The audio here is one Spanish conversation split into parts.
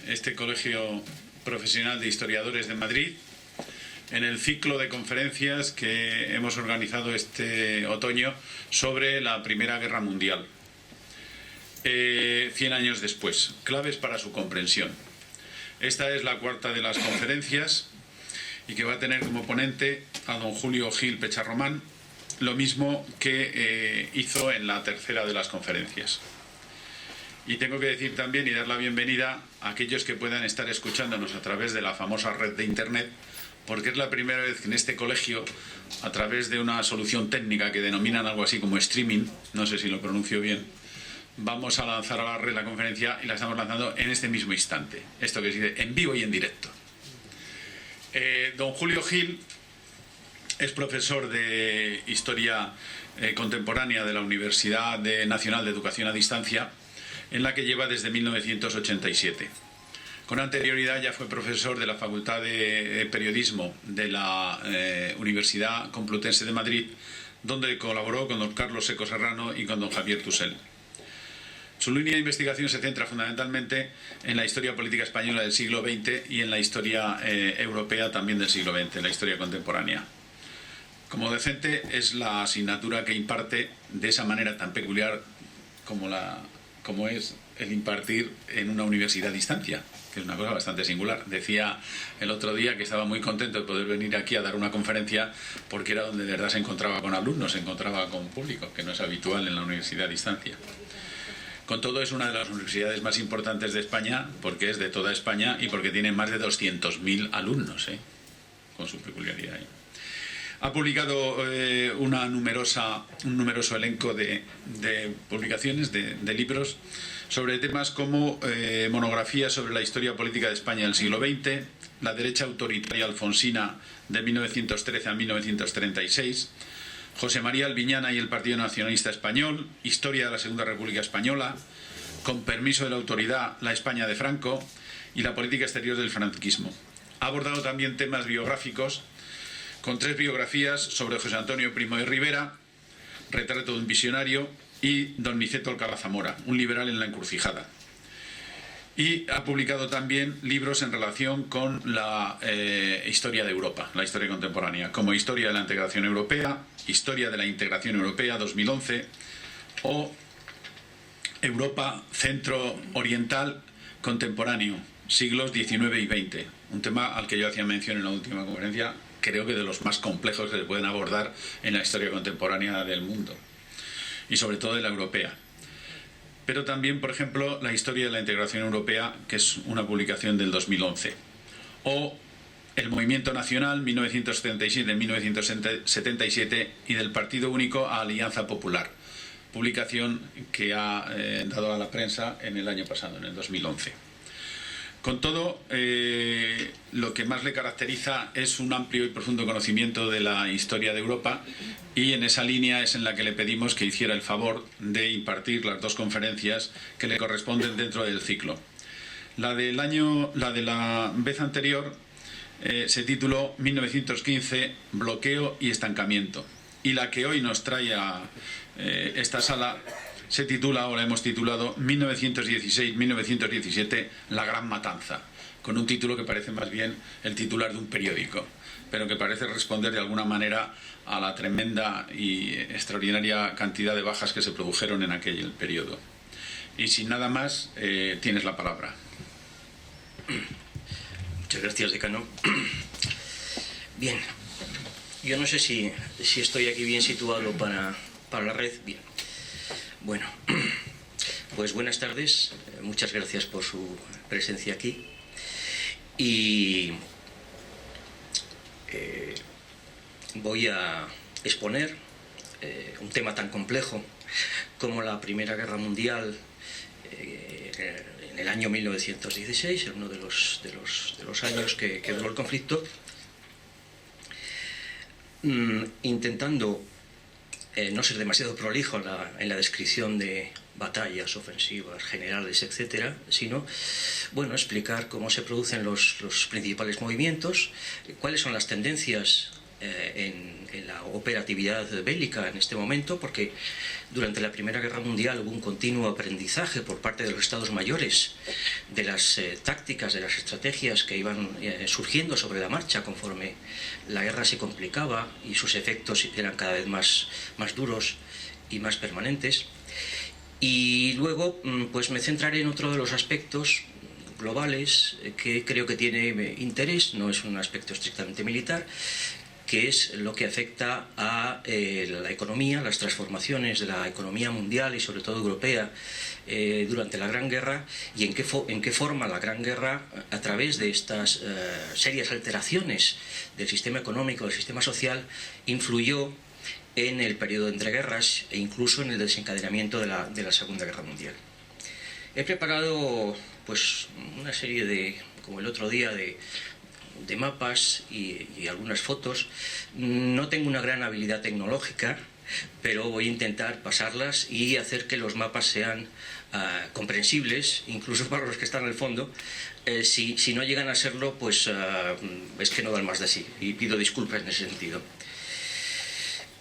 este Colegio Profesional de Historiadores de Madrid en el ciclo de conferencias que hemos organizado este otoño sobre la Primera Guerra Mundial. 100 años después, claves para su comprensión. Esta es la cuarta de las conferencias y que va a tener como ponente a don Julio Gil Pecharromán, lo mismo que hizo en la tercera de las conferencias. Y tengo que decir también y dar la bienvenida a aquellos que puedan estar escuchándonos a través de la famosa red de Internet, porque es la primera vez que en este colegio, a través de una solución técnica que denominan algo así como streaming, no sé si lo pronuncio bien, vamos a lanzar a la red la conferencia y la estamos lanzando en este mismo instante. Esto que se dice en vivo y en directo. Don Julio Gil es profesor de Historia Contemporánea de la Universidad Nacional de Educación a Distancia, en la que lleva desde 1987. Con anterioridad ya fue profesor de la Facultad de Periodismo de la Universidad Complutense de Madrid, donde colaboró con don Carlos Seco Serrano y con don Javier Tusell. Su línea de investigación se centra fundamentalmente en la historia política española del siglo XX y en la historia europea también del siglo XX, la historia contemporánea. Como docente es la asignatura que imparte de esa manera tan peculiar como es el impartir en una universidad a distancia, que es una cosa bastante singular. Decía el otro día que estaba muy contento de poder venir aquí a dar una conferencia porque era donde de verdad se encontraba con alumnos, se encontraba con público, que no es habitual en la universidad a distancia. Con todo, es una de las universidades más importantes de España porque es de toda España y porque tiene más de 200.000 alumnos, con su peculiaridad. Ha publicado un numeroso elenco de publicaciones, de libros, sobre temas como monografías sobre la historia política de España del siglo XX, la derecha autoritaria alfonsina de 1913 a 1936, José María Albiñana y el Partido Nacionalista Español, historia de la Segunda República Española, con permiso de la autoridad, la España de Franco y la política exterior del franquismo. Ha abordado también temas biográficos, con 3 biografías sobre José Antonio Primo de Rivera, retrato de un visionario, y don Niceto Alcalá Zamora, un liberal en la encrucijada. Y ha publicado también libros en relación con la historia de Europa, la historia contemporánea, como Historia de la Integración Europea, Historia de la Integración Europea 2011, o Europa Centro-Oriental Contemporáneo, siglos XIX y XX, un tema al que yo hacía mención en la última conferencia, creo que de los más complejos que se pueden abordar en la historia contemporánea del mundo, y sobre todo de la europea. Pero también, por ejemplo, la Historia de la Integración Europea, que es una publicación del 2011, o el Movimiento Nacional 1977-1977 y del Partido Único a Alianza Popular, publicación que ha dado a la prensa en el año pasado, en el 2011. Con todo, lo que más le caracteriza es un amplio y profundo conocimiento de la historia de Europa, y en esa línea es en la que le pedimos que hiciera el favor de impartir las 2 conferencias que le corresponden dentro del ciclo. La de la vez anterior se tituló 1915, bloqueo y estancamiento, y la que hoy nos trae a esta sala se titula, o la hemos titulado, 1916-1917, la gran matanza, con un título que parece más bien el titular de un periódico, pero que parece responder de alguna manera a la tremenda y extraordinaria cantidad de bajas que se produjeron en aquel periodo. Y sin nada más, tienes la palabra. Muchas gracias, decano. Bien, yo no sé si estoy aquí bien situado para la red. Bien. Bueno, pues buenas tardes, muchas gracias por su presencia aquí, y voy a exponer un tema tan complejo como la Primera Guerra Mundial en el año 1916, en uno de los años que duró el conflicto, intentando no ser demasiado prolijo en la descripción de batallas, ofensivas, generales, etcétera, sino, bueno, explicar cómo se producen los principales movimientos, cuáles son las tendencias en la operatividad bélica en este momento, porque durante la Primera Guerra Mundial hubo un continuo aprendizaje por parte de los Estados mayores de las tácticas, de las estrategias que iban surgiendo sobre la marcha conforme la guerra se complicaba y sus efectos eran cada vez más duros y más permanentes. Y luego pues me centraré en otro de los aspectos globales que creo que tiene interés, no es un aspecto estrictamente militar, que es lo que afecta a la economía, las transformaciones de la economía mundial y sobre todo europea durante la Gran Guerra, y en qué forma la Gran Guerra, a través de estas serias alteraciones del sistema económico, del sistema social, influyó en el periodo de entreguerras e incluso en el desencadenamiento de la Segunda Guerra Mundial. He preparado pues una serie de, como el otro día, de mapas y algunas fotos. No tengo una gran habilidad tecnológica, pero voy a intentar pasarlas y hacer que los mapas sean comprensibles, incluso para los que están al fondo. Si no llegan a serlo, pues es que no dan más de sí, y pido disculpas en ese sentido.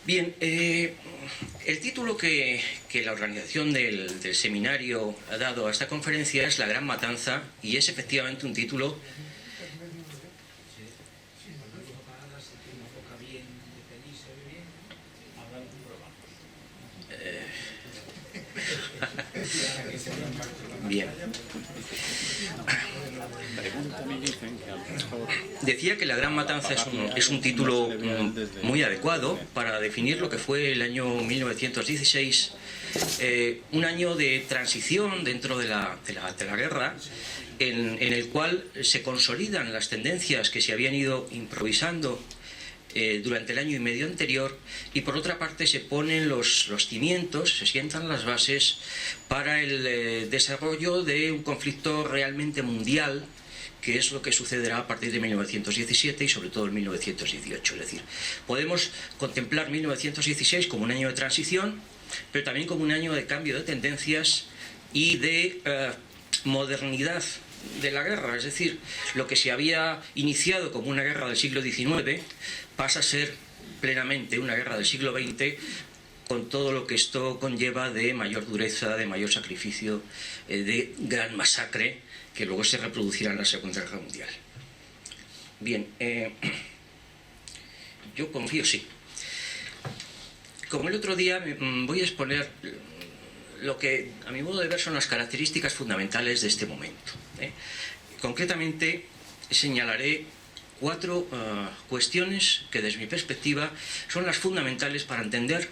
Bien, el título que la organización del seminario ha dado a esta conferencia es La Gran Matanza, y es efectivamente un título bien. Decía que La Gran Matanza es un título muy adecuado para definir lo que fue el año 1916, un año de transición dentro de la guerra, en el cual se consolidan las tendencias que se habían ido improvisando durante el año y medio anterior, y por otra parte se ponen los cimientos, se sientan las bases para el desarrollo de un conflicto realmente mundial, que es lo que sucederá a partir de 1917 y sobre todo en 1918. Es decir, podemos contemplar 1916 como un año de transición, pero también como un año de cambio de tendencias y de modernidad de la guerra. Es decir, lo que se había iniciado como una guerra del siglo XIX pasa a ser plenamente una guerra del siglo XX, con todo lo que esto conlleva de mayor dureza, de mayor sacrificio, de gran masacre, que luego se reproducirá en la Segunda Guerra Mundial. Bien, yo confío, sí. Como el otro día, voy a exponer lo que, a mi modo de ver, son las características fundamentales de este momento. Concretamente, señalaré 4 cuestiones que, desde mi perspectiva, son las fundamentales para entender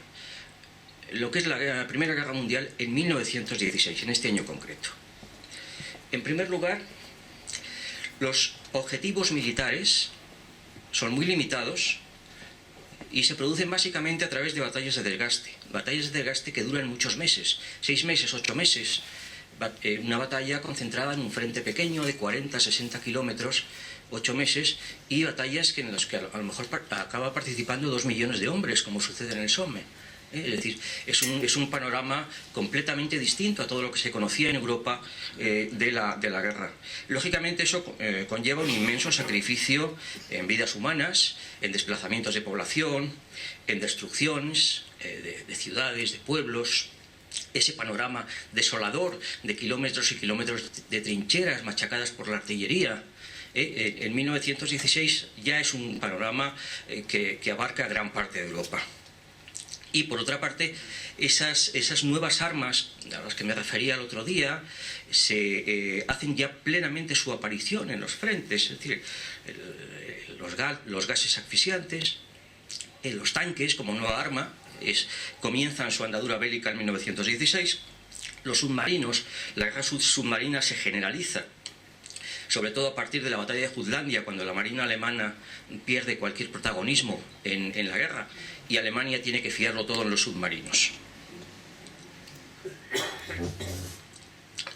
lo que es la Primera Guerra Mundial en 1916, en este año concreto. En primer lugar, los objetivos militares son muy limitados y se producen básicamente a través de batallas de desgaste que duran muchos meses, 6 meses, 8 meses, una batalla concentrada en un frente pequeño de 40, 60 kilómetros, 8 meses, y batallas en las que a lo mejor acaba participando 2 millones de hombres, como sucede en el Somme. Es decir, es un panorama completamente distinto a todo lo que se conocía en Europa de la guerra. Lógicamente eso conlleva un inmenso sacrificio en vidas humanas, en desplazamientos de población, en destrucciones de ciudades, de pueblos. Ese panorama desolador de kilómetros y kilómetros de trincheras machacadas por la artillería. En 1916 ya es un panorama que abarca gran parte de Europa. Y por otra parte, esas nuevas armas a las que me refería el otro día hacen ya plenamente su aparición en los frentes, es decir, los gases asfixiantes, los tanques como nueva arma, comienzan su andadura bélica en 1916, los submarinos, la guerra submarina se generaliza, sobre todo a partir de la batalla de Jutlandia, cuando la marina alemana pierde cualquier protagonismo en la guerra, y Alemania tiene que fiarlo todo en los submarinos.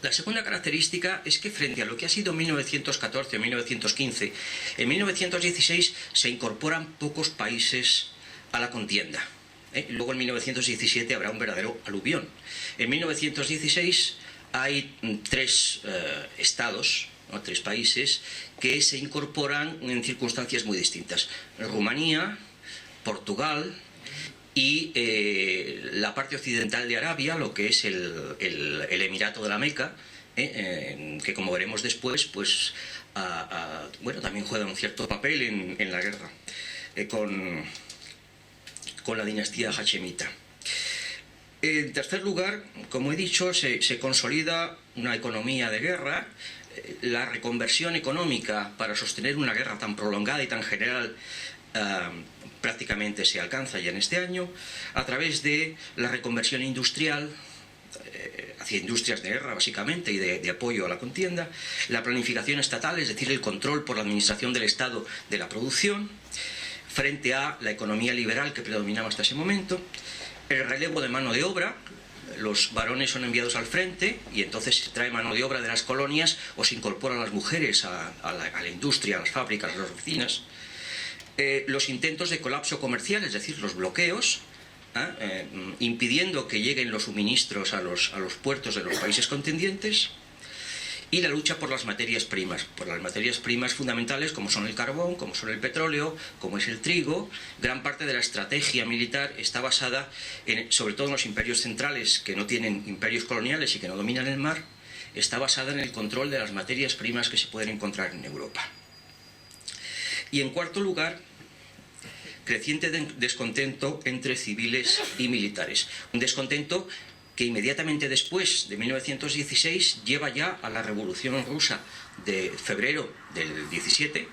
La segunda característica es que, frente a lo que ha sido 1914 o 1915, en 1916 se incorporan pocos países a la contienda. Luego en 1917 habrá un verdadero aluvión. En 1916 hay 3 estados, ¿no? 3 países que se incorporan en circunstancias muy distintas. Rumanía, Portugal y la parte occidental de Arabia, lo que es el Emirato de la Meca, que como veremos después, pues bueno, también juega un cierto papel en la guerra con la dinastía hachemita. En tercer lugar, como he dicho, se consolida una economía de guerra. La reconversión económica para sostener una guerra tan prolongada y tan general prácticamente se alcanza ya en este año a través de la reconversión industrial hacia industrias de guerra básicamente y de apoyo a la contienda, la planificación estatal, es decir, el control por la administración del Estado de la producción frente a la economía liberal que predominaba hasta ese momento, el relevo de mano de obra. Los varones son enviados al frente y entonces se trae mano de obra de las colonias o se incorporan las mujeres a la industria, a las fábricas, a las oficinas. Los intentos de colapso comercial, es decir, los bloqueos, impidiendo que lleguen los suministros a los puertos de los países contendientes. Y la lucha por las materias primas fundamentales como son el carbón, como son el petróleo, como es el trigo. Gran parte de la estrategia militar está basada, sobre todo en los imperios centrales que no tienen imperios coloniales y que no dominan el mar, está basada en el control de las materias primas que se pueden encontrar en Europa. Y en cuarto lugar, creciente descontento entre civiles y militares. Un descontento que inmediatamente después de 1916 lleva ya a la Revolución Rusa de febrero del 17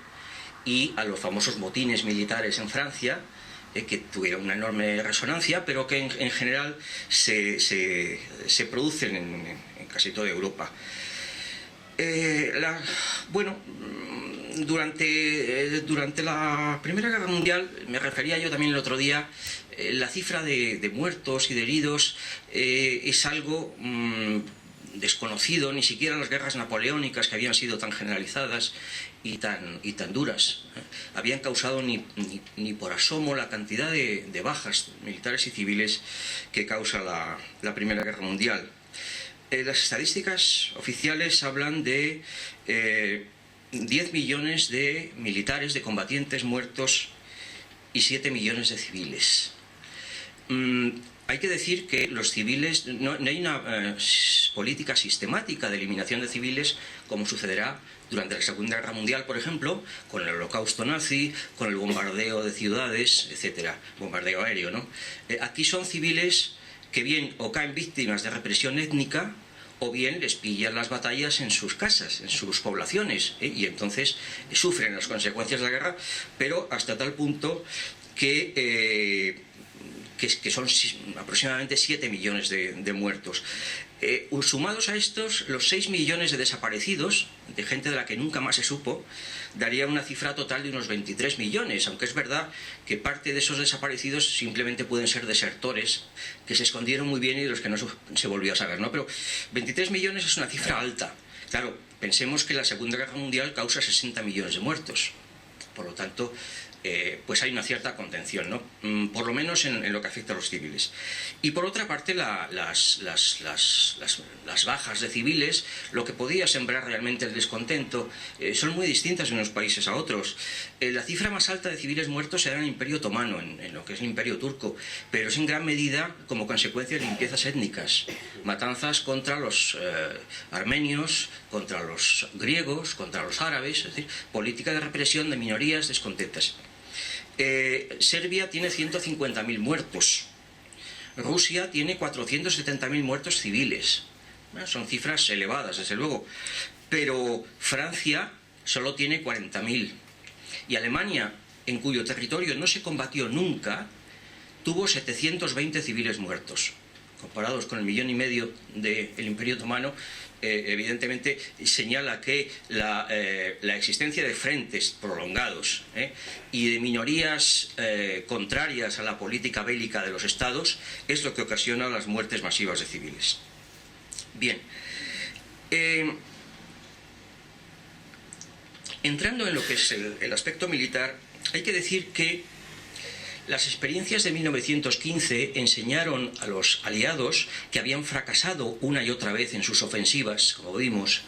y a los famosos motines militares en Francia, que tuvieron una enorme resonancia, pero que en general se producen en casi toda Europa. Durante la Primera Guerra Mundial, me refería yo también el otro día, la cifra de muertos y de heridos es algo desconocido. Ni siquiera las guerras napoleónicas, que habían sido tan generalizadas y tan duras, habían causado ni por asomo la cantidad de bajas militares y civiles que causa la Primera Guerra Mundial. Las estadísticas oficiales hablan de 10 millones de militares, de combatientes muertos y 7 millones de civiles. Hay que decir que los civiles, no hay una política sistemática de eliminación de civiles como sucederá durante la Segunda Guerra Mundial, por ejemplo, con el holocausto nazi, con el bombardeo de ciudades, etcétera, bombardeo aéreo, ¿no? Aquí son civiles que bien o caen víctimas de represión étnica o bien les pillan las batallas en sus casas, en sus poblaciones, y entonces sufren las consecuencias de la guerra, pero hasta tal punto que son aproximadamente 7 millones de muertos. Sumados a estos, los 6 millones de desaparecidos, de gente de la que nunca más se supo, daría una cifra total de unos 23 millones, aunque es verdad que parte de esos desaparecidos simplemente pueden ser desertores, que se escondieron muy bien y de los que no se volvió a saber, ¿no? Pero 23 millones es una cifra alta. Claro, pensemos que la Segunda Guerra Mundial causa 60 millones de muertos. Por lo tanto, pues hay una cierta contención, ¿no? Por lo menos en lo que afecta a los civiles. Y por otra parte, las bajas de civiles, lo que podía sembrar realmente el descontento, son muy distintas de unos países a otros. La cifra más alta de civiles muertos era en el Imperio Otomano, en lo que es el Imperio Turco, pero es en gran medida como consecuencia de limpiezas étnicas, matanzas contra los armenios, contra los griegos, contra los árabes, es decir, política de represión de minorías descontentas. Serbia tiene 150.000 muertos. Rusia tiene 470.000 muertos civiles. Son cifras elevadas, desde luego. Pero Francia solo tiene 40.000. Y Alemania, en cuyo territorio no se combatió nunca, tuvo 720 civiles muertos. Comparados con el 1,5 millones del Imperio Otomano, evidentemente señala que la existencia de frentes prolongados y de minorías contrarias a la política bélica de los estados es lo que ocasiona las muertes masivas de civiles. Bien, entrando en lo que es el aspecto militar, hay que decir que las experiencias de 1915 enseñaron a los aliados que habían fracasado una y otra vez en sus ofensivas, como vimos.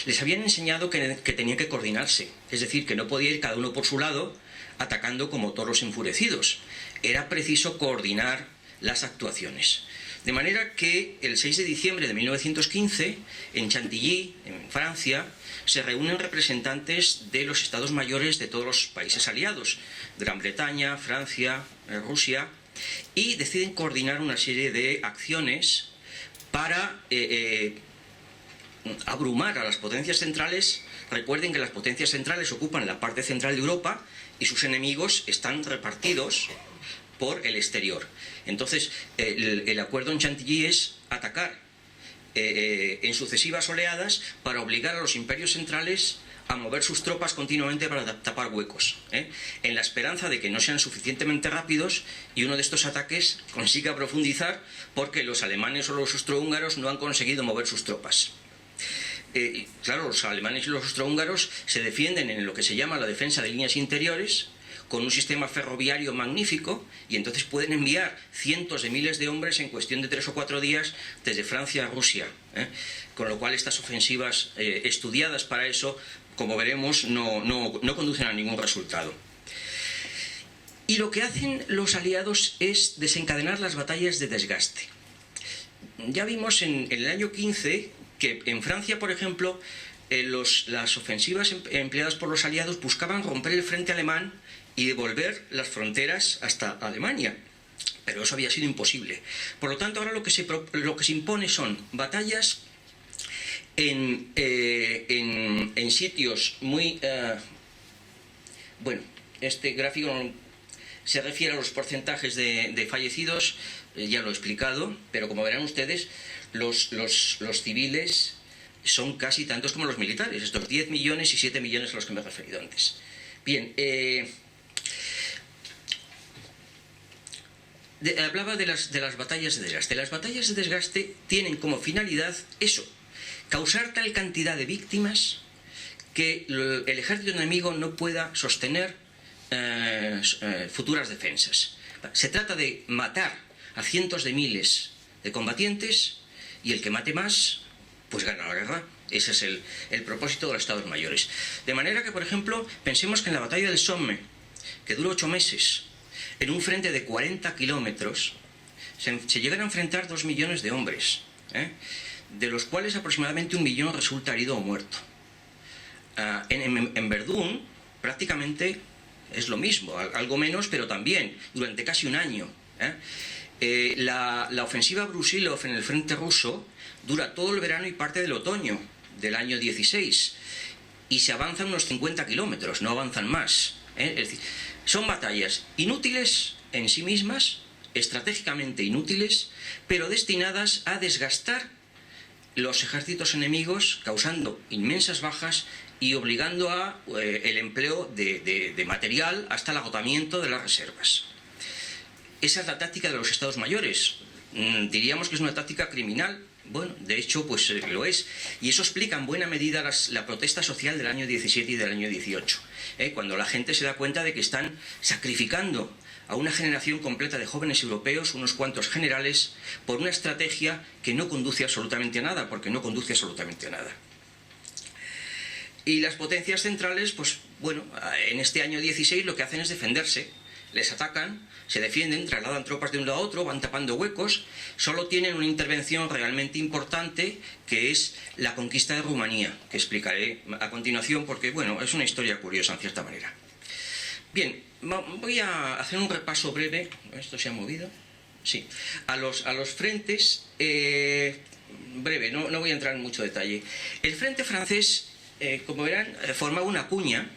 Les habían enseñado que tenían que coordinarse, es decir, que no podía ir cada uno por su lado atacando como toros enfurecidos. Era preciso coordinar las actuaciones. De manera que el 6 de diciembre de 1915, en Chantilly, en Francia, se reúnen representantes de los estados mayores de todos los países aliados, Gran Bretaña, Francia, Rusia, y deciden coordinar una serie de acciones para abrumar a las potencias centrales. Recuerden que las potencias centrales ocupan la parte central de Europa y sus enemigos están repartidos por el exterior. Entonces, el acuerdo en Chantilly es atacar en sucesivas oleadas para obligar a los imperios centrales a mover sus tropas continuamente para tapar huecos, en la esperanza de que no sean suficientemente rápidos y uno de estos ataques consiga profundizar porque los alemanes o los austrohúngaros no han conseguido mover sus tropas. Claro, los alemanes y los austrohúngaros se defienden en lo que se llama la defensa de líneas interiores, con un sistema ferroviario magnífico, y entonces pueden enviar cientos de miles de hombres en cuestión de 3 o 4 días desde Francia a Rusia. Con lo cual estas ofensivas estudiadas para eso, como veremos, no conducen a ningún resultado. Y lo que hacen los aliados es desencadenar las batallas de desgaste. Ya vimos en el año 15 que en Francia, por ejemplo, las ofensivas empleadas por los aliados buscaban romper el frente alemán y devolver las fronteras hasta Alemania. Pero eso había sido imposible. Por lo tanto, ahora lo que se impone son batallas en sitios muy... bueno, este gráfico se refiere a los porcentajes de fallecidos, ya lo he explicado, pero como verán ustedes, los civiles son casi tantos como los militares, estos 10 millones y 7 millones a los que me he referido antes. Bien, hablaba de las batallas de desgaste. Las batallas de desgaste tienen como finalidad eso, causar tal cantidad de víctimas que el ejército enemigo no pueda sostener futuras defensas. Se trata de matar a cientos de miles de combatientes y el que mate más, pues gana la guerra. Ese es el propósito de los estados mayores. De manera que, por ejemplo, pensemos que en la batalla del Somme, que duró 8 meses, en un frente de 40 kilómetros, se llegan a enfrentar 2 millones de hombres, de los cuales aproximadamente 1 millón resulta herido o muerto. En Verdún, prácticamente es lo mismo, algo menos, pero también, durante casi un año. La ofensiva Brusilov en el frente ruso dura todo el verano y parte del otoño del año 16, y se avanzan unos 50 kilómetros, no avanzan más. Es decir, son batallas inútiles en sí mismas, estratégicamente inútiles, pero destinadas a desgastar los ejércitos enemigos, causando inmensas bajas y obligando a el empleo de material hasta el agotamiento de las reservas. Esa es la táctica de los estados mayores. Diríamos que es una táctica criminal. Bueno, de hecho, pues lo es. Y eso explica en buena medida la protesta social del año 17 y del año 18. Cuando la gente se da cuenta de que están sacrificando a una generación completa de jóvenes europeos, unos cuantos generales, por una estrategia que no conduce absolutamente a nada, porque no conduce absolutamente a nada. Y las potencias centrales, pues bueno, en este año 16 lo que hacen es defenderse. Les atacan, se defienden, trasladan tropas de un lado a otro, van tapando huecos. Solo tienen una intervención realmente importante, que es la conquista de Rumanía, que explicaré a continuación porque, bueno, es una historia curiosa en cierta manera. Bien, voy a hacer un repaso breve. ¿Esto se ha movido? Sí. A los frentes, breve, no voy a entrar en mucho detalle. El frente francés, como verán, formaba una cuña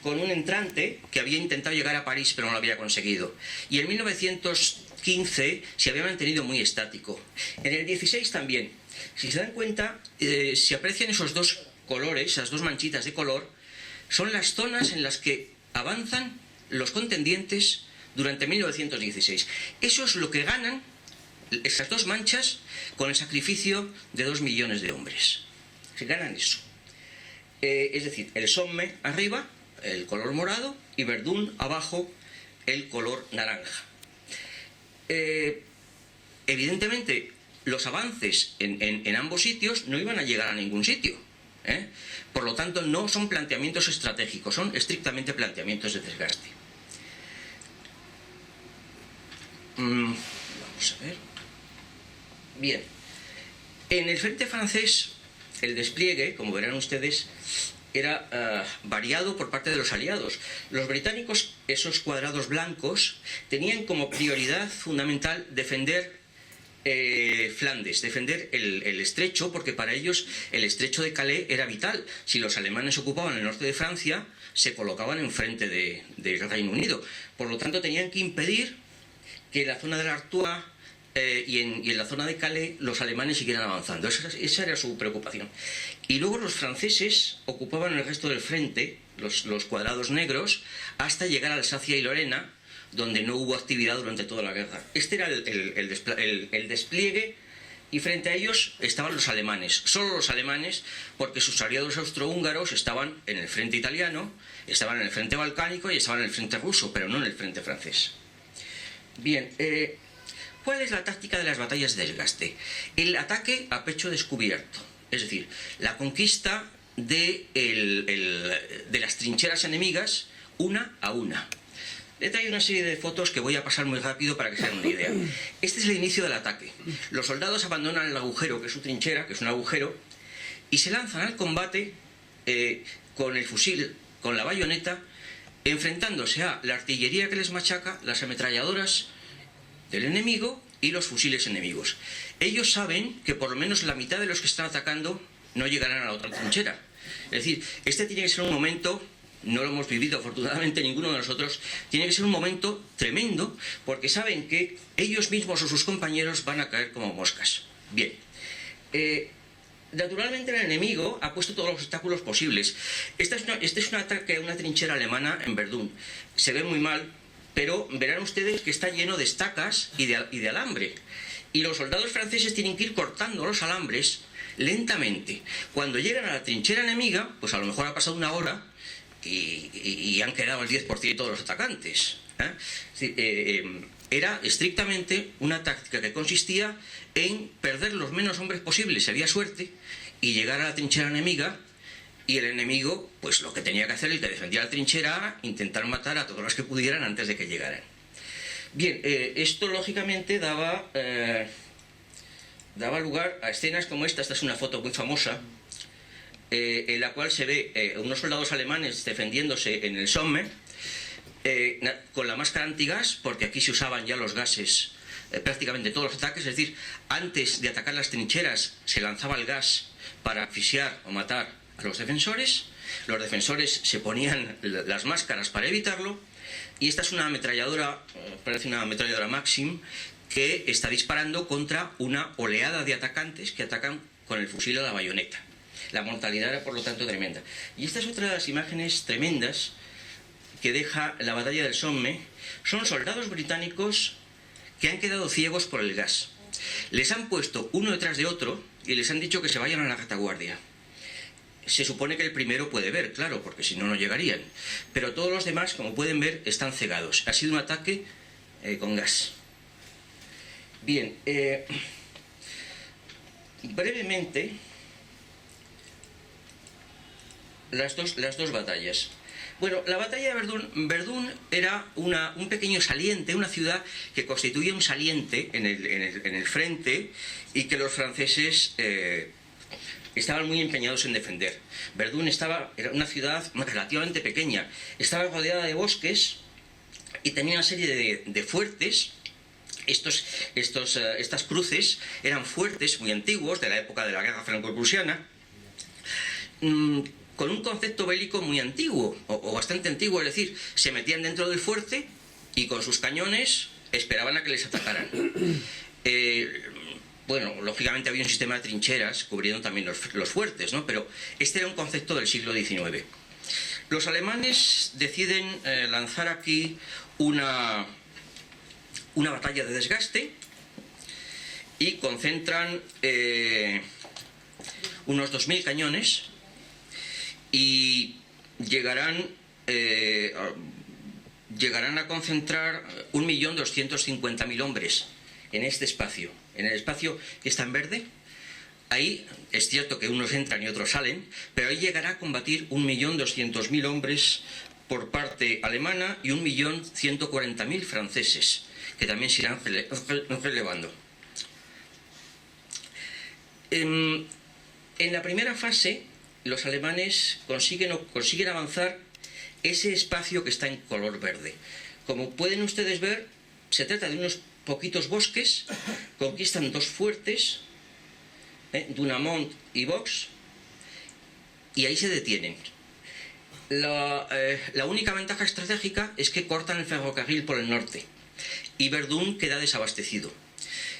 con un entrante que había intentado llegar a París pero no lo había conseguido. Y en 1915 se había mantenido muy estático. En el 16 también. Si se dan cuenta, se aprecian esos dos colores, esas dos manchitas de color, son las zonas en las que avanzan los contendientes durante 1916. Eso es lo que ganan esas dos manchas con el sacrificio de 2 millones de hombres. Se ganan eso. Es decir, el Somme arriba, el color morado y Verdún abajo el color naranja. Evidentemente, los avances en ambos sitios no iban a llegar a ningún sitio, ¿eh? Por lo tanto, no son planteamientos estratégicos, son estrictamente planteamientos de desgaste. Vamos a ver. Bien. En el frente francés, el despliegue, como verán ustedes, era variado por parte de los aliados. Los británicos, esos cuadrados blancos, tenían como prioridad fundamental defender Flandes, defender el estrecho, porque para ellos el estrecho de Calais era vital. Si los alemanes ocupaban el norte de Francia, se colocaban enfrente del Reino Unido. Por lo tanto, tenían que impedir que en la zona de la Artois y en la zona de Calais los alemanes siguieran avanzando. Esa era su preocupación. Y luego los franceses ocupaban el resto del frente, los cuadrados negros, hasta llegar a Alsacia y Lorena, donde no hubo actividad durante toda la guerra. Este era el despliegue, y frente a ellos estaban los alemanes, solo los alemanes, porque sus aliados austrohúngaros estaban en el frente italiano, estaban en el frente balcánico y estaban en el frente ruso, pero no en el frente francés. Bien, ¿cuál es la táctica de las batallas de desgaste? El ataque a pecho descubierto, es decir, la conquista de las trincheras enemigas una a una. He traído una serie de fotos que voy a pasar muy rápido para que se hagan una idea. Este es el inicio del ataque. Los soldados abandonan el agujero, que es su trinchera, que es un agujero, y se lanzan al combate con el fusil, con la bayoneta, enfrentándose a la artillería que les machaca, las ametralladoras del enemigo y los fusiles enemigos. Ellos saben que por lo menos la mitad de los que están atacando no llegarán a la otra trinchera. Es decir, este tiene que ser un momento... No lo hemos vivido afortunadamente ninguno de nosotros. Tiene que ser un momento tremendo, porque saben que ellos mismos o sus compañeros van a caer como moscas. Bien. Naturalmente el enemigo ha puesto todos los obstáculos posibles. Este es un ataque a una trinchera alemana en Verdún. Se ve muy mal, pero verán ustedes que está lleno de estacas y de alambre. Y los soldados franceses tienen que ir cortando los alambres lentamente. Cuando llegan a la trinchera enemiga, pues a lo mejor ha pasado una hora... Y han quedado el 10% de todos los atacantes. Era estrictamente una táctica que consistía en perder los menos hombres posibles, si había suerte, y llegar a la trinchera enemiga, y el enemigo, pues lo que tenía que hacer, el que defendía la trinchera, era intentar matar a todos los que pudieran antes de que llegaran. Bien, esto lógicamente daba lugar a escenas como esta. Esta es una foto muy famosa, en la cual se ve unos soldados alemanes defendiéndose en el Somme con la máscara antigas, porque aquí se usaban ya los gases prácticamente todos los ataques. Es decir, antes de atacar las trincheras se lanzaba el gas para asfixiar o matar a los defensores se ponían las máscaras para evitarlo, y esta es una ametralladora, parece una ametralladora Maxim, que está disparando contra una oleada de atacantes que atacan con el fusil a la bayoneta. La mortalidad era, por lo tanto, tremenda. Y estas otras imágenes tremendas que deja la batalla del Somme son soldados británicos que han quedado ciegos por el gas. Les han puesto uno detrás de otro y les han dicho que se vayan a la retaguardia. Se supone que el primero puede ver, claro, porque si no, no llegarían. Pero todos los demás, como pueden ver, están cegados. Ha sido un ataque con gas. Bien, brevemente... Las dos batallas. Bueno, la batalla de Verdún era un pequeño saliente, una ciudad que constituía un saliente en el frente, y que los franceses estaban muy empeñados en defender. Verdún era una ciudad relativamente pequeña, estaba rodeada de bosques y tenía una serie de fuertes. Estas cruces eran fuertes muy antiguos, de la época de la guerra franco-prusiana, con un concepto bélico muy antiguo, o bastante antiguo. Es decir, se metían dentro del fuerte y con sus cañones esperaban a que les atacaran. Bueno, lógicamente había un sistema de trincheras cubriendo también los fuertes, ¿no? Pero este era un concepto del siglo XIX. Los alemanes deciden lanzar aquí una batalla de desgaste y concentran unos 2000 cañones, y llegarán llegarán a concentrar 1.250.000 hombres en este espacio, en el espacio que está en verde. Ahí es cierto que unos entran y otros salen, pero ahí llegará a combatir 1.200.000 hombres por parte alemana y 1.140.000 franceses, que también se irán relevando. En la primera fase, los alemanes consiguen avanzar ese espacio que está en color verde. Como pueden ustedes ver, se trata de unos poquitos bosques, conquistan dos fuertes, Dunamont y Vaux, y ahí se detienen. La única ventaja estratégica es que cortan el ferrocarril por el norte y Verdún queda desabastecido.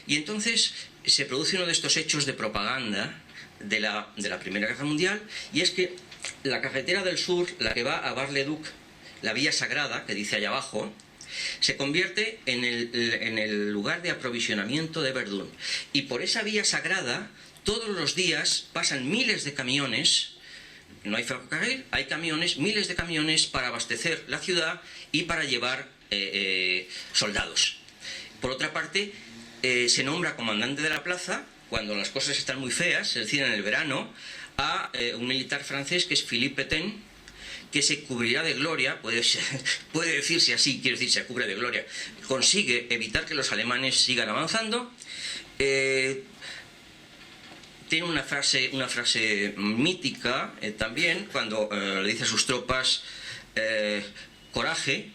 Y entonces se produce uno de estos hechos de propaganda de la Primera Guerra Mundial, y es que la carretera del sur, la que va a Bar-le-Duc, la vía sagrada, que dice allá abajo, se convierte en el lugar de aprovisionamiento de Verdún. Y por esa vía sagrada, todos los días pasan miles de camiones, no hay ferrocarril, hay camiones, miles de camiones para abastecer la ciudad y para llevar soldados. Por otra parte, se nombra comandante de la plaza, cuando las cosas están muy feas, es decir, en el verano, a un militar francés que es Philippe Pétain, que se cubrirá de gloria, puede decirse así, quiero decir, se cubre de gloria, consigue evitar que los alemanes sigan avanzando. Tiene una frase mítica también, cuando le dice a sus tropas, coraje,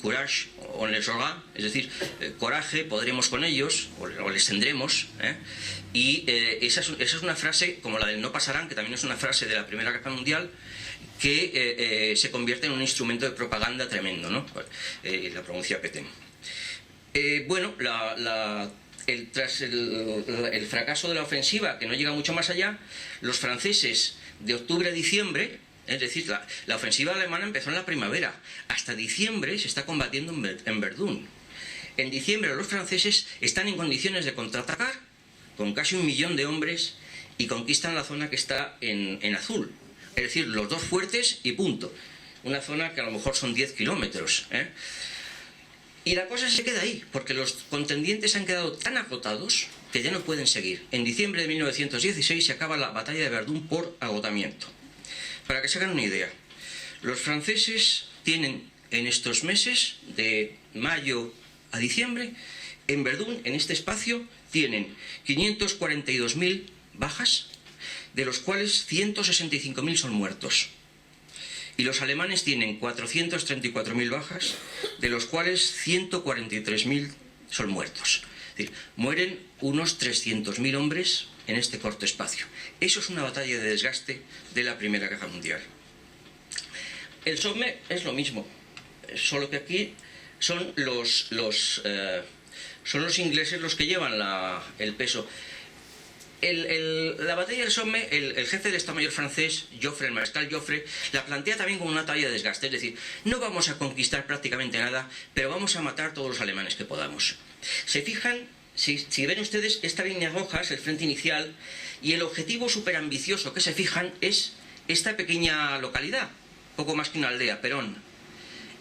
courage, on les aura, es decir, coraje, podremos con ellos, o les tendremos, y esa es una frase como la del no pasarán, que también es una frase de la Primera Guerra Mundial, que se convierte en un instrumento de propaganda tremendo, ¿no? La pronuncia Pétain. Bueno, tras el fracaso de la ofensiva, que no llega mucho más allá, los franceses de octubre a diciembre, es decir, la ofensiva alemana empezó en la primavera, hasta diciembre se está combatiendo en Verdún. En diciembre los franceses están en condiciones de contraatacar con casi 1 millón de hombres y conquistan la zona que está en azul, es decir, los dos fuertes y punto, una zona que a lo mejor son 10 kilómetros, Y la cosa se queda ahí, porque los contendientes han quedado tan agotados que ya no pueden seguir. En diciembre de 1916 se acaba la batalla de Verdún por agotamiento. Para que se hagan una idea, los franceses tienen en estos meses, de mayo a diciembre, en Verdún, en este espacio, tienen 542.000 bajas, de los cuales 165.000 son muertos. Y los alemanes tienen 434.000 bajas, de los cuales 143.000 son muertos. Es decir, mueren unos 300.000 hombres en este corto espacio. Eso es una batalla de desgaste de la Primera Guerra Mundial. El Somme es lo mismo, solo que aquí son los ingleses los que llevan el peso. La batalla del Somme, el jefe del Estado Mayor francés, Joffre, el mariscal Joffre, la plantea también como una batalla de desgaste. Es decir, no vamos a conquistar prácticamente nada, pero vamos a matar a todos los alemanes que podamos. Se fijan, si ven ustedes, esta línea roja es el frente inicial, y el objetivo superambicioso que se fijan es esta pequeña localidad, poco más que una aldea, Perón.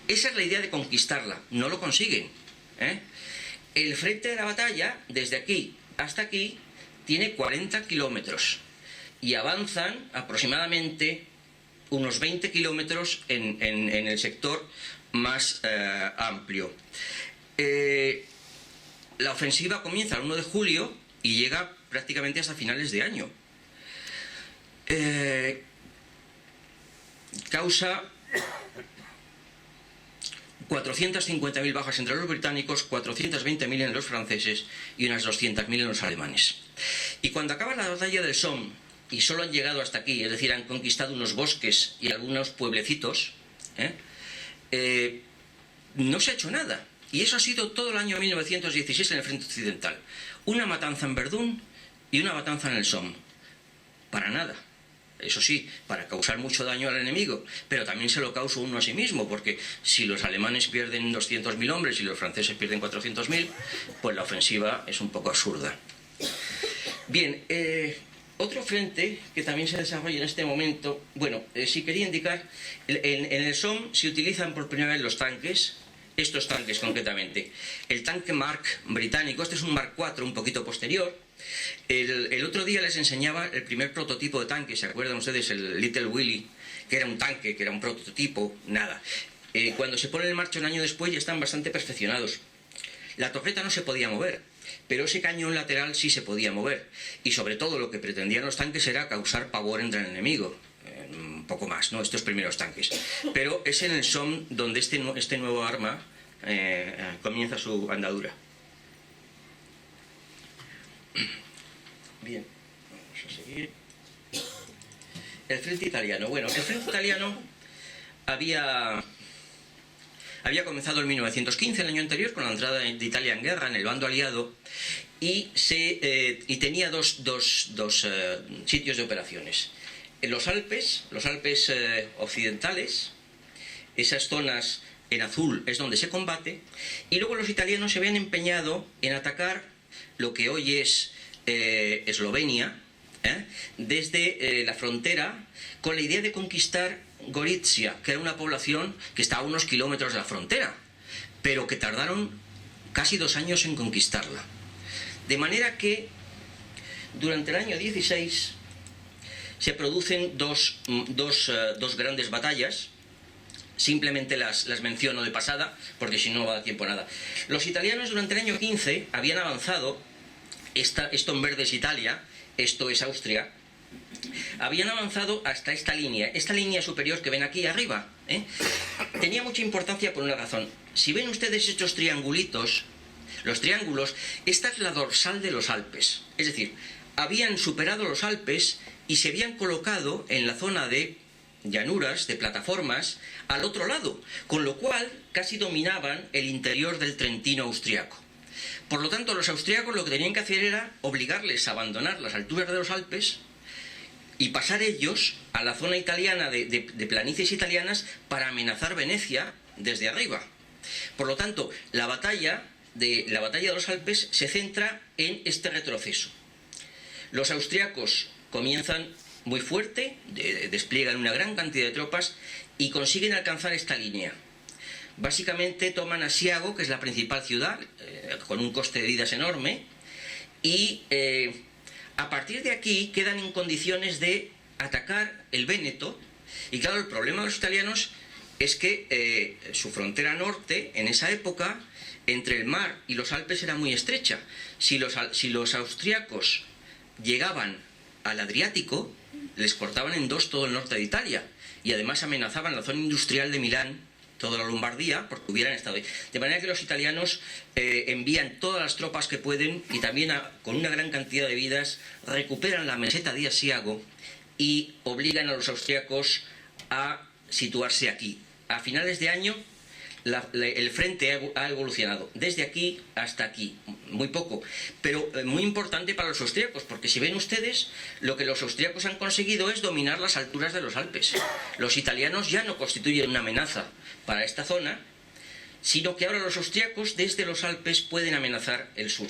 Esa es la idea de conquistarla, no lo consiguen. El frente de la batalla, desde aquí hasta aquí, tiene 40 kilómetros y avanzan aproximadamente unos 20 kilómetros en el sector más amplio. La ofensiva comienza el 1 de julio y llega prácticamente hasta finales de año. Causa 450.000 bajas entre los británicos, 420.000 en los franceses y unas 200.000 en los alemanes. Y cuando acaba la batalla del Somme y solo han llegado hasta aquí, es decir, han conquistado unos bosques y algunos pueblecitos, no se ha hecho nada. Y eso ha sido todo el año 1916 en el frente occidental. Una matanza en Verdún y una matanza en el Somme. Para nada. Eso sí, para causar mucho daño al enemigo, pero también se lo causa uno a sí mismo, porque si los alemanes pierden 200.000 hombres y los franceses pierden 400.000, pues la ofensiva es un poco absurda. Bien, Otro frente que también se desarrolla en este momento, bueno, sí quería indicar, en el Somme se utilizan por primera vez los tanques, estos tanques concretamente. El tanque Mark británico, este es un Mark IV un poquito posterior. El otro día les enseñaba el primer prototipo de tanque, ¿se acuerdan ustedes? El Little Willy, que era un tanque, que era un prototipo, nada. Cuando se pone en marcha un año después ya están bastante perfeccionados. La torreta no se podía mover, pero ese cañón lateral sí se podía mover. Y sobre todo lo que pretendían los tanques era causar pavor entre el enemigo. Un poco más, ¿no? Estos primeros tanques. Pero es en el Somme donde este nuevo arma comienza su andadura. Bien, vamos a seguir. El frente italiano. Bueno, el frente italiano había comenzado en 1915, el año anterior, con la entrada de Italia en guerra en el bando aliado, y tenía dos sitios de operaciones. En los Alpes occidentales, esas zonas en azul es donde se combate, y luego los italianos se habían empeñado en atacar lo que hoy es Eslovenia, desde la frontera, con la idea de conquistar Gorizia, que era una población que estaba a unos kilómetros de la frontera, pero que tardaron casi 2 años en conquistarla. De manera que durante el año 16 se producen dos grandes batallas. Simplemente las menciono de pasada, porque si no va a dar tiempo a nada. Los italianos durante el año 15 habían avanzado, esto en verde es Italia, esto es Austria, habían avanzado hasta esta línea superior que ven aquí arriba. Tenía mucha importancia por una razón. Si ven ustedes estos triangulitos, los triángulos, esta es la dorsal de los Alpes. Es decir, habían superado los Alpes y se habían colocado en la zona de llanuras, de plataformas, al otro lado, con lo cual casi dominaban el interior del Trentino austriaco. Por lo tanto, los austriacos lo que tenían que hacer era obligarles a abandonar las alturas de los Alpes y pasar ellos a la zona italiana de planicies italianas para amenazar Venecia desde arriba. Por lo tanto, la batalla de los Alpes se centra en este retroceso. Los austriacos comienzan muy fuerte, despliegan una gran cantidad de tropas y consiguen alcanzar esta línea. Básicamente toman Asiago, que es la principal ciudad, con un coste de vidas enorme, y a partir de aquí quedan en condiciones de atacar el Véneto. Y claro, el problema de los italianos es que su frontera norte, en esa época, entre el mar y los Alpes era muy estrecha. Si los austriacos llegaban al Adriático, les cortaban en dos todo el norte de Italia, y además amenazaban la zona industrial de Milán, toda la Lombardía, porque hubieran estado ahí. De manera que los italianos envían todas las tropas que pueden, y también con una gran cantidad de vidas recuperan la meseta de Asiago y obligan a los austriacos a situarse aquí. A finales de año el frente ha evolucionado desde aquí hasta aquí, muy poco, pero muy importante para los austríacos, porque si ven ustedes, lo que los austríacos han conseguido es dominar las alturas de los Alpes. Los italianos ya no constituyen una amenaza para esta zona, sino que ahora los austríacos desde los Alpes pueden amenazar el sur.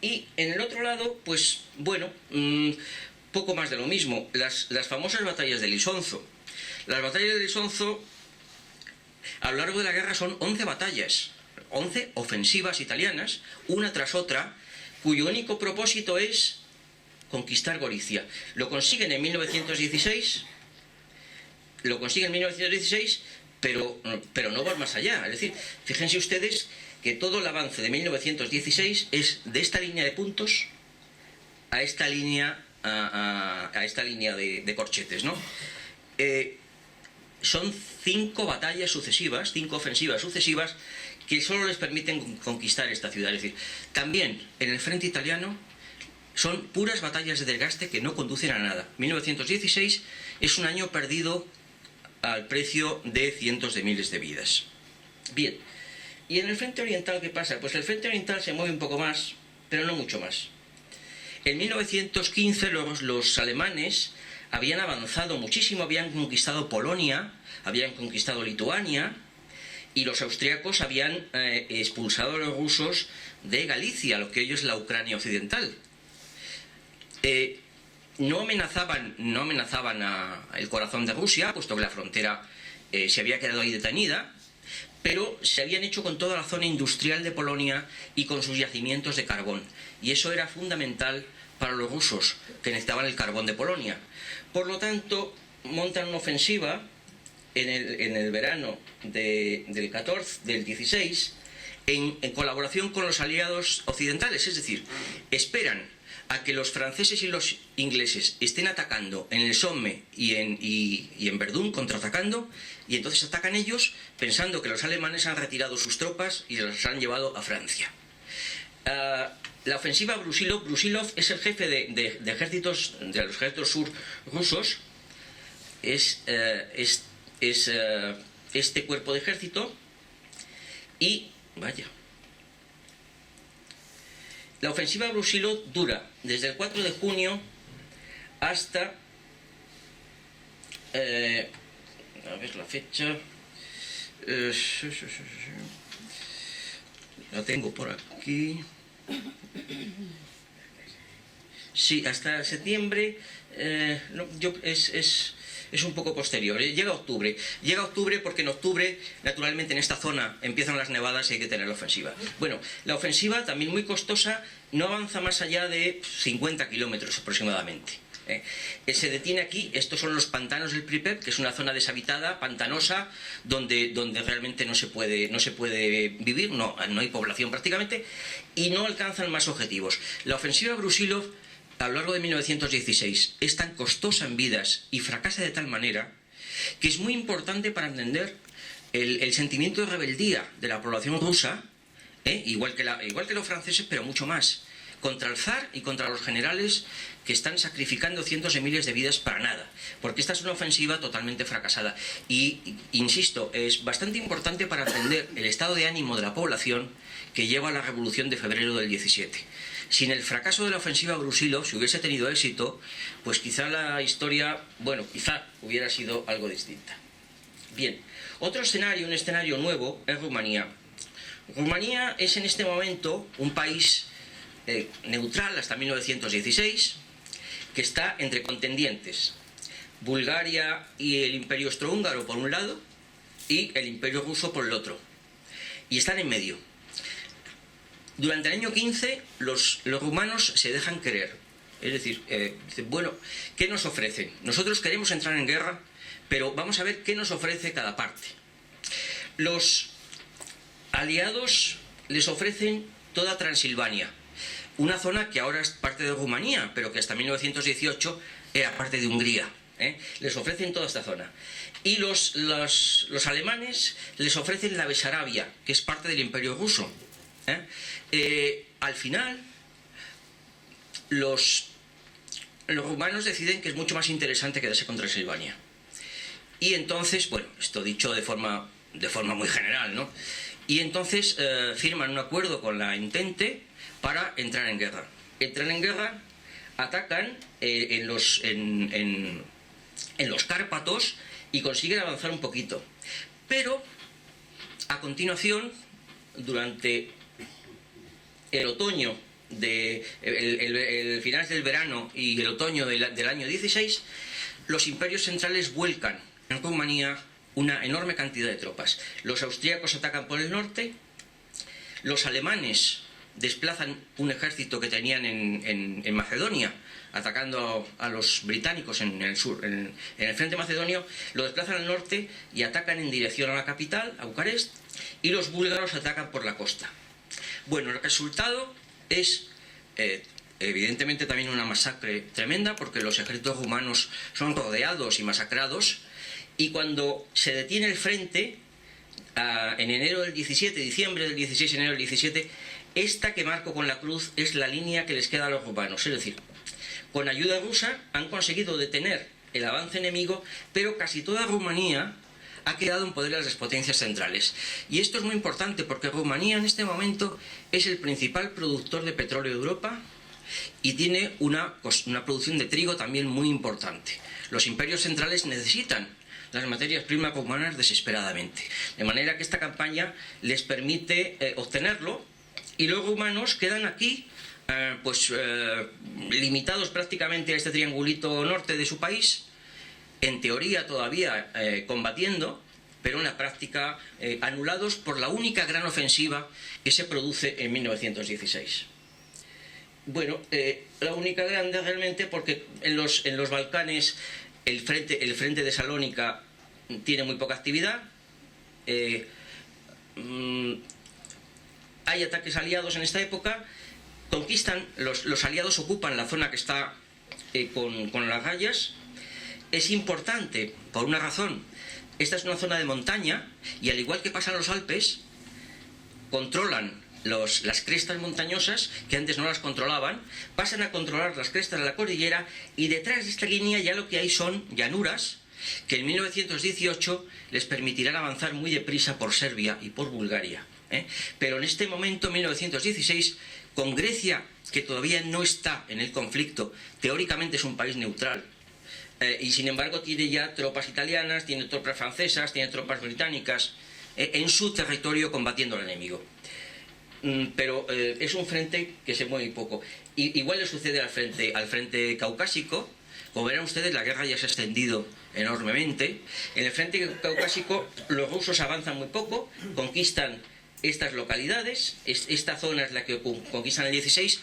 Y en el otro lado, pues bueno, poco más de lo mismo, las famosas batallas de Lisonzo. Las batallas de Lisonzo a lo largo de la guerra son 11 batallas, 11 ofensivas italianas, una tras otra, cuyo único propósito es conquistar Gorizia. Lo consiguen en 1916, pero no van más allá. Es decir, fíjense ustedes que todo el avance de 1916 es de esta línea de puntos a esta línea, de corchetes, ¿no? Son 5 batallas sucesivas, 5 ofensivas sucesivas, que solo les permiten conquistar esta ciudad. Es decir, también en el frente italiano son puras batallas de desgaste que no conducen a nada. 1916 es un año perdido al precio de cientos de miles de vidas. Bien, ¿y en el frente oriental qué pasa? Pues el frente oriental se mueve un poco más, pero no mucho más. En 1915 los alemanes habían avanzado muchísimo, habían conquistado Polonia, habían conquistado Lituania, y los austriacos habían expulsado a los rusos de Galicia, lo que hoy es la Ucrania occidental. no amenazaban el corazón de Rusia, puesto que la frontera se había quedado ahí detenida, pero se habían hecho con toda la zona industrial de Polonia y con sus yacimientos de carbón. Y eso era fundamental para los rusos, que necesitaban el carbón de Polonia. Por lo tanto, montan una ofensiva en el verano del 16, en colaboración con los aliados occidentales. Es decir, esperan a que los franceses y los ingleses estén atacando en el Somme y en Verdún, contraatacando, y entonces atacan ellos pensando que los alemanes han retirado sus tropas y las han llevado a Francia. La ofensiva Brusilov es el jefe de los ejércitos sur rusos, es este cuerpo de ejército, y vaya. La ofensiva Brusilov dura desde el 4 de junio hasta... a ver la fecha... la tengo por aquí... Sí, hasta septiembre... es un poco posterior, llega octubre porque en octubre, naturalmente, en esta zona empiezan las nevadas y hay que tener la ofensiva. Bueno, la ofensiva, también muy costosa, no avanza más allá de 50 kilómetros aproximadamente. Se detiene aquí. Estos son los pantanos del Pripyat, que es una zona deshabitada, pantanosa, donde realmente no se puede vivir, no hay población prácticamente, y no alcanzan más objetivos. La ofensiva Brusilov, a lo largo de 1916, es tan costosa en vidas y fracasa de tal manera que es muy importante para entender el sentimiento de rebeldía de la población rusa, igual que los franceses, pero mucho más, contra el zar y contra los generales que están sacrificando cientos de miles de vidas para nada, porque esta es una ofensiva totalmente fracasada. Y, insisto, es bastante importante para entender el estado de ánimo de la población que lleva a la revolución de febrero del 17. Sin el fracaso de la ofensiva Brusilov, si hubiese tenido éxito, pues quizá la historia, quizá hubiera sido algo distinta. Bien, otro escenario, un escenario nuevo, es Rumanía. Rumanía es en este momento un país neutral hasta 1916, que está entre contendientes: Bulgaria y el Imperio Austrohúngaro por un lado y el Imperio Ruso por el otro, y están en medio. Durante el año 15 los rumanos se dejan querer, es decir, dicen, bueno, ¿qué nos ofrecen? Nosotros queremos entrar en guerra, pero vamos a ver qué nos ofrece cada parte. Los aliados les ofrecen toda Transilvania, una zona que ahora es parte de Rumanía, pero que hasta 1918 era parte de Hungría. Les ofrecen toda esta zona. Y los alemanes les ofrecen la Besarabia, que es parte del Imperio Ruso. Al final, los rumanos deciden que es mucho más interesante quedarse con Transilvania. Y entonces, esto dicho de forma muy general, ¿no? Y entonces firman un acuerdo con la Entente para entrar en guerra. Entran en guerra, atacan en los Cárpatos y consiguen avanzar un poquito. Pero, a continuación, durante el otoño, el final del verano y el otoño del año 16, los imperios centrales vuelcan en Rumanía una enorme cantidad de tropas. Los austríacos atacan por el norte, los alemanes desplazan un ejército que tenían en Macedonia, atacando a los británicos en el sur, en el frente macedonio, lo desplazan al norte y atacan en dirección a la capital, a Bucarest, y los búlgaros atacan por la costa. Bueno, el resultado es evidentemente también una masacre tremenda, porque los ejércitos rumanos son rodeados y masacrados, y cuando se detiene el frente, en enero del 17, diciembre del 16, enero del 17, esta que marco con la cruz es la línea que les queda a los rumanos. Es decir, con ayuda rusa han conseguido detener el avance enemigo, pero casi toda Rumanía ha quedado en poder de las potencias centrales. Y esto es muy importante porque Rumanía en este momento es el principal productor de petróleo de Europa y tiene una producción de trigo también muy importante. Los imperios centrales necesitan las materias primas rumanas desesperadamente. De manera que esta campaña les permite obtenerlo, y los rumanos quedan aquí limitados prácticamente a este triangulito norte de su país, en teoría todavía combatiendo, pero en la práctica anulados por la única gran ofensiva que se produce en 1916. Bueno, la única grande realmente porque en los Balcanes el frente de Salónica tiene muy poca actividad, hay ataques aliados en esta época, conquistan, los aliados ocupan la zona que está con las rayas. Es importante por una razón: esta es una zona de montaña y, al igual que pasa en los Alpes, controlan las crestas montañosas, que antes no las controlaban, pasan a controlar las crestas de la cordillera, y detrás de esta línea ya lo que hay son llanuras que en 1918 les permitirán avanzar muy deprisa por Serbia y por Bulgaria. Pero en este momento, 1916, con Grecia, que todavía no está en el conflicto, teóricamente es un país neutral, y sin embargo tiene ya tropas italianas, tiene tropas francesas, tiene tropas británicas en su territorio combatiendo al enemigo. Pero es un frente que se mueve poco. Igual le sucede al frente caucásico. Como verán ustedes, la guerra ya se ha extendido enormemente. En el frente caucásico los rusos avanzan muy poco, conquistan estas localidades, esta zona es la que conquistan en el 16,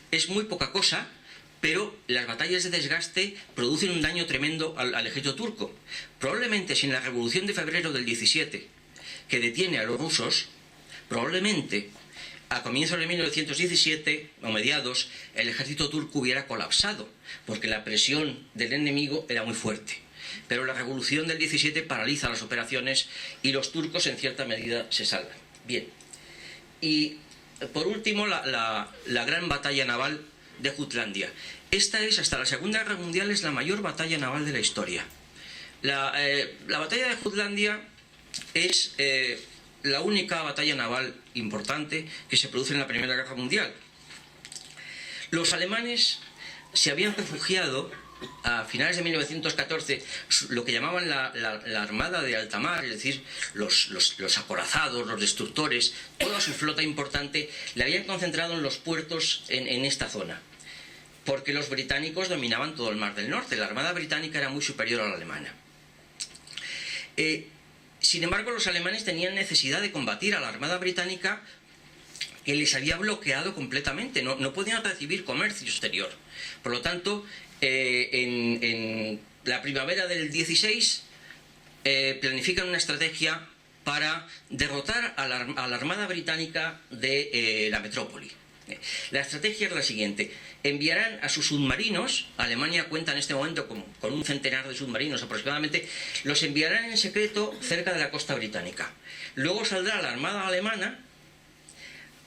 es muy poca cosa, pero las batallas de desgaste producen un daño tremendo al ejército turco. Probablemente sin la revolución de febrero del 17, que detiene a los rusos, probablemente a comienzos de 1917 o mediados el ejército turco hubiera colapsado, porque la presión del enemigo era muy fuerte. Pero la revolución del 17 paraliza las operaciones y los turcos en cierta medida se salvan. Bien, y por último la gran batalla naval de Jutlandia. Esta es, hasta la Segunda Guerra Mundial, es la mayor batalla naval de la historia. La batalla de Jutlandia es la única batalla naval importante que se produce en la Primera Guerra Mundial. Los alemanes se habían refugiado a finales de 1914, lo que llamaban la Armada de Alta Mar, es decir, los acorazados, los destructores, toda su flota importante la habían concentrado en los puertos en esta zona, porque los británicos dominaban todo el Mar del Norte. La Armada británica era muy superior a la alemana. Sin embargo, los alemanes tenían necesidad de combatir a la Armada británica, que les había bloqueado completamente, no podían recibir comercio exterior. Por lo tanto, en la primavera del 16 planifican una estrategia para derrotar a la Armada británica de la metrópoli. La estrategia es la siguiente: enviarán a sus submarinos, Alemania cuenta en este momento con un centenar de submarinos aproximadamente, los enviarán en secreto cerca de la costa británica. Luego saldrá la Armada alemana.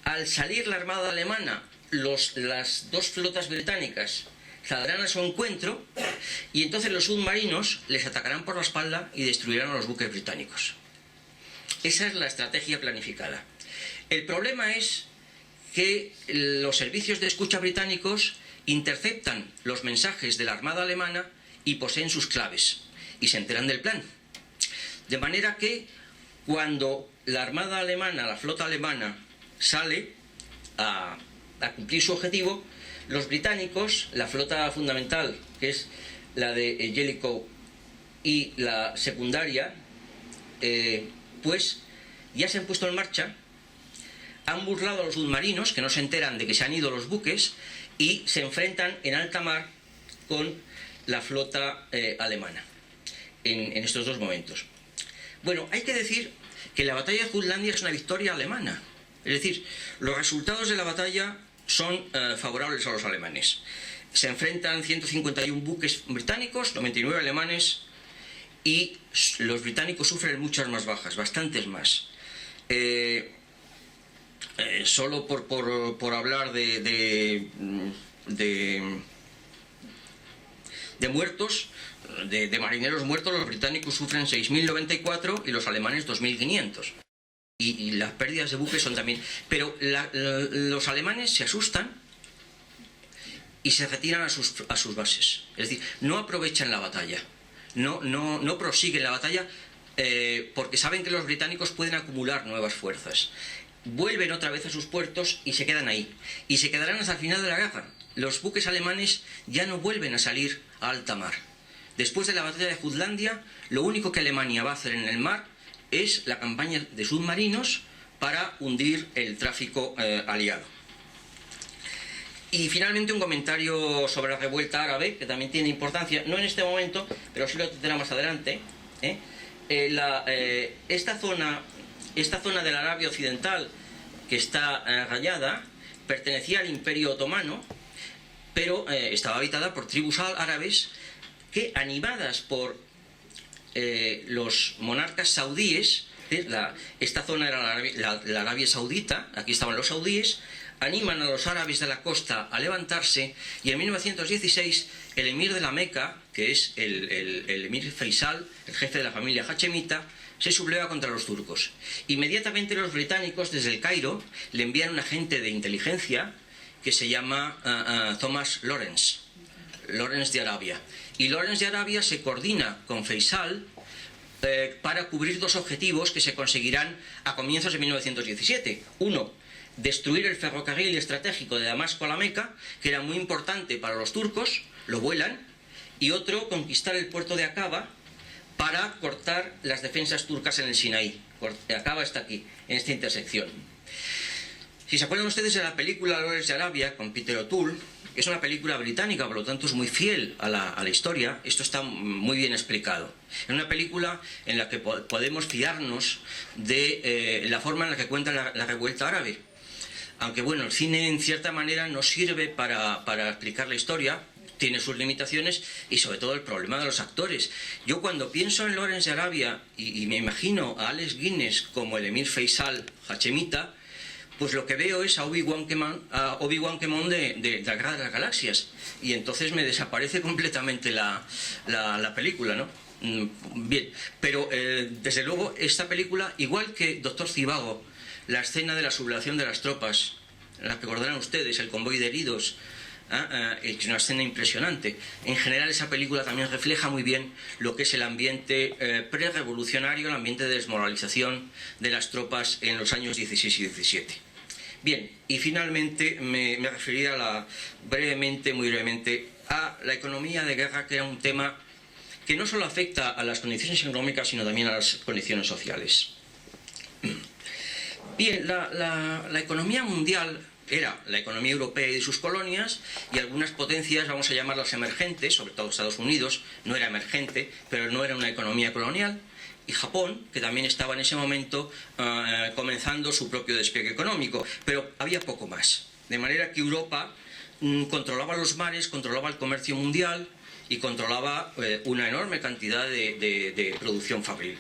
Al salir la Armada alemana, las dos flotas británicas saldrán a su encuentro, y entonces los submarinos les atacarán por la espalda y destruirán a los buques británicos. Esa es la estrategia planificada. El problema es que los servicios de escucha británicos interceptan los mensajes de la Armada alemana y poseen sus claves, y se enteran del plan. De manera que cuando la Armada alemana, la flota alemana, sale a cumplir su objetivo, los británicos, la flota fundamental, que es la de Jellicoe, y la secundaria, pues ya se han puesto en marcha, han burlado a los submarinos, que no se enteran de que se han ido los buques, y se enfrentan en alta mar con la flota alemana en estos dos momentos. Bueno, hay que decir que la batalla de Jutlandia es una victoria alemana. Es decir, los resultados de la batalla son favorables a los alemanes. Se enfrentan 151 buques británicos, 99 alemanes, y los británicos sufren muchas más bajas, bastantes más. Solo por hablar de muertos, de marineros muertos, los británicos sufren 6.094 y los alemanes 2.500. Y las pérdidas de buques son también... Pero los alemanes se asustan y se retiran a sus bases. Es decir, no aprovechan la batalla, no prosiguen la batalla, porque saben que los británicos pueden acumular nuevas fuerzas. vuelven otra vez a sus puertos y se quedan ahí. Y se quedarán hasta el final de la guerra. Los buques alemanes ya no vuelven a salir a alta mar. Después de la batalla de Jutlandia, lo único que Alemania va a hacer en el mar es la campaña de submarinos para hundir el tráfico aliado. Y finalmente un comentario sobre la revuelta árabe, que también tiene importancia, no en este momento, pero sí lo tendrá más adelante. Esta zona de la Arabia Occidental, que está rayada, pertenecía al Imperio Otomano, pero estaba habitada por tribus árabes que, animadas por los monarcas saudíes, esta zona era la Arabia Saudita, aquí estaban los saudíes, animan a los árabes de la costa a levantarse, y en 1916 el emir de la Meca, que es el emir Faisal, el jefe de la familia hachemita, se subleva contra los turcos. Inmediatamente los británicos desde el Cairo le envían un agente de inteligencia que se llama Thomas Lawrence de Arabia. Y Lawrence de Arabia se coordina con Faisal para cubrir dos objetivos que se conseguirán a comienzos de 1917. Uno, destruir el ferrocarril estratégico de Damasco a la Meca, que era muy importante para los turcos, lo vuelan. Y otro, conquistar el puerto de Aqaba para cortar las defensas turcas en el Sinaí. Aqaba está aquí, en esta intersección. Si se acuerdan ustedes de la película Lawrence de Arabia con Peter O'Toole, es una película británica, por lo tanto es muy fiel a la historia. Esto está muy bien explicado. Es una película en la que podemos fiarnos de la forma en la que cuenta la revuelta árabe. Aunque bueno, el cine en cierta manera nos sirve para explicar la historia, tiene sus limitaciones y sobre todo el problema de los actores. Yo cuando pienso en Lawrence de Arabia y me imagino a Alex Guinness como el emir Faisal hachemita, pues lo que veo es a Obi-Wan Kenobi de la Guerra de las Galaxias, y entonces me desaparece completamente la película, ¿no? Bien, pero desde luego esta película, igual que Doctor Zhivago, la escena de la sublevación de las tropas, la que recordarán ustedes, el convoy de heridos, es una escena impresionante. En general esa película también refleja muy bien lo que es el ambiente prerevolucionario, el ambiente de desmoralización de las tropas en los años 16 y 17. Bien, y finalmente me referiré muy brevemente, a la economía de guerra, que era un tema que no solo afecta a las condiciones económicas, sino también a las condiciones sociales. Bien, la economía mundial era la economía europea y de sus colonias, y algunas potencias, vamos a llamarlas emergentes, sobre todo Estados Unidos, no era emergente, pero no era una economía colonial, y Japón, que también estaba en ese momento comenzando su propio despegue económico, pero había poco más. De manera que Europa controlaba los mares, controlaba el comercio mundial y controlaba una enorme cantidad de producción fabril.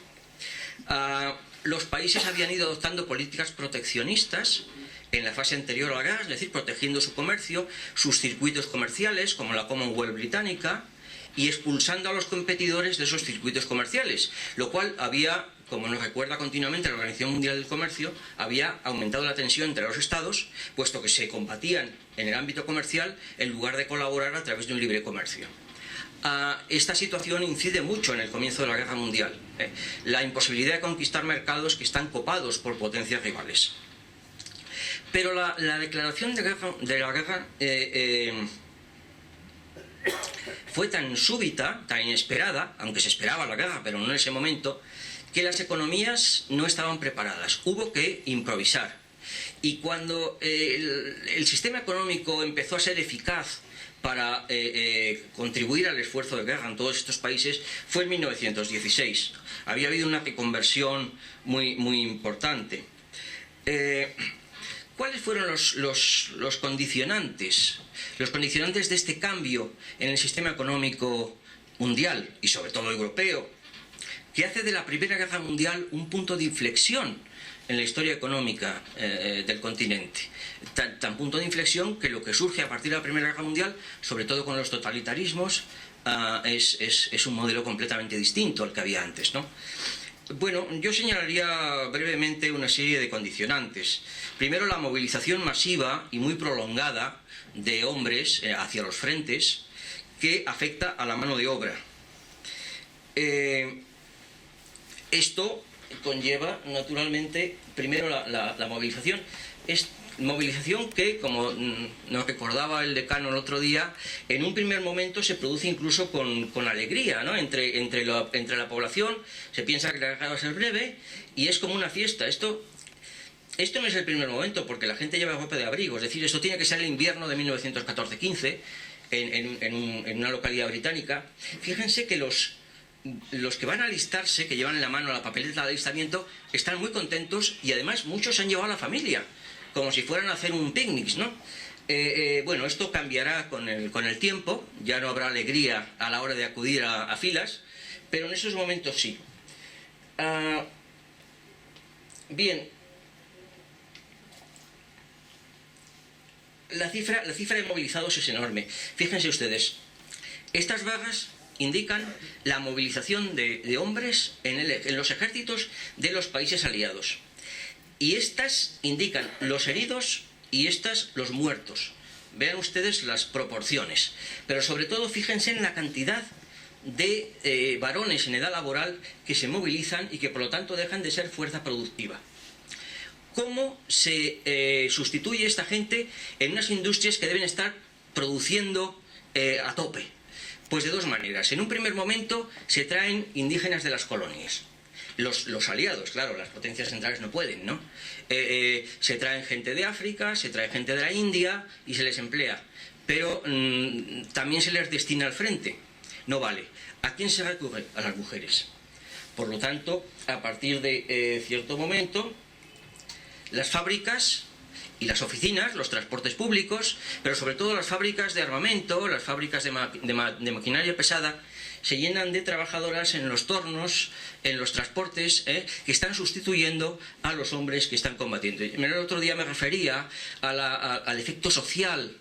Los países habían ido adoptando políticas proteccionistas en la fase anterior a la guerra, es decir, protegiendo su comercio, sus circuitos comerciales, como la Commonwealth británica, y expulsando a los competidores de esos circuitos comerciales, lo cual había, como nos recuerda continuamente la Organización Mundial del Comercio, había aumentado la tensión entre los estados, puesto que se combatían en el ámbito comercial en lugar de colaborar a través de un libre comercio. Esta situación incide mucho en el comienzo de la guerra mundial, la imposibilidad de conquistar mercados que están copados por potencias rivales. Pero la declaración de la guerra fue tan súbita, tan inesperada, aunque se esperaba la guerra, pero no en ese momento, que las economías no estaban preparadas. Hubo que improvisar. Y cuando el sistema económico empezó a ser eficaz para contribuir al esfuerzo de guerra en todos estos países, fue en 1916. Había habido una reconversión muy importante. ¿Cuáles fueron los condicionantes? Los condicionantes de este cambio en el sistema económico mundial, y sobre todo europeo, que hace de la Primera Guerra Mundial un punto de inflexión en la historia económica del continente. Tan punto de inflexión que lo que surge a partir de la Primera Guerra Mundial, sobre todo con los totalitarismos, es un modelo completamente distinto al que había antes, ¿no? Bueno, yo señalaría brevemente una serie de condicionantes. Primero, la movilización masiva y muy prolongada de hombres hacia los frentes, que afecta a la mano de obra. Esto conlleva naturalmente primero la movilización. Es movilización que, como nos recordaba el decano el otro día, en un primer momento se produce incluso con alegría, ¿no? entre la población. Se piensa que la guerra va a ser breve y es como una fiesta. Esto no es el primer momento, porque la gente lleva ropa de abrigo. Es decir, esto tiene que ser el invierno de 1914-15 en una localidad británica. Fíjense que los que van a alistarse, que llevan en la mano la papeleta de alistamiento, están muy contentos y además muchos han llevado a la familia, como si fueran a hacer un picnic, ¿no? Bueno, esto cambiará con el tiempo, ya no habrá alegría a la hora de acudir a filas, pero en esos momentos sí. Bien, la cifra de movilizados es enorme. Fíjense ustedes, estas vagas indican la movilización de hombres en los ejércitos de los países aliados. Y estas indican los heridos y estas los muertos. Vean ustedes las proporciones. Pero sobre todo fíjense en la cantidad de varones en edad laboral que se movilizan y que por lo tanto dejan de ser fuerza productiva. ¿Cómo se sustituye esta gente en unas industrias que deben estar produciendo a tope? Pues de dos maneras. En un primer momento se traen indígenas de las colonias. Los aliados, claro, las potencias centrales no pueden, ¿no? Se traen gente de África, se trae gente de la India y se les emplea. Pero también se les destina al frente. No vale. ¿A quién se recurre? A las mujeres. Por lo tanto, a partir de cierto momento, las fábricas y las oficinas, los transportes públicos, pero sobre todo las fábricas de armamento, las fábricas de maquinaria pesada, se llenan de trabajadoras en los tornos, en los transportes, que están sustituyendo a los hombres que están combatiendo. El otro día me refería al efecto social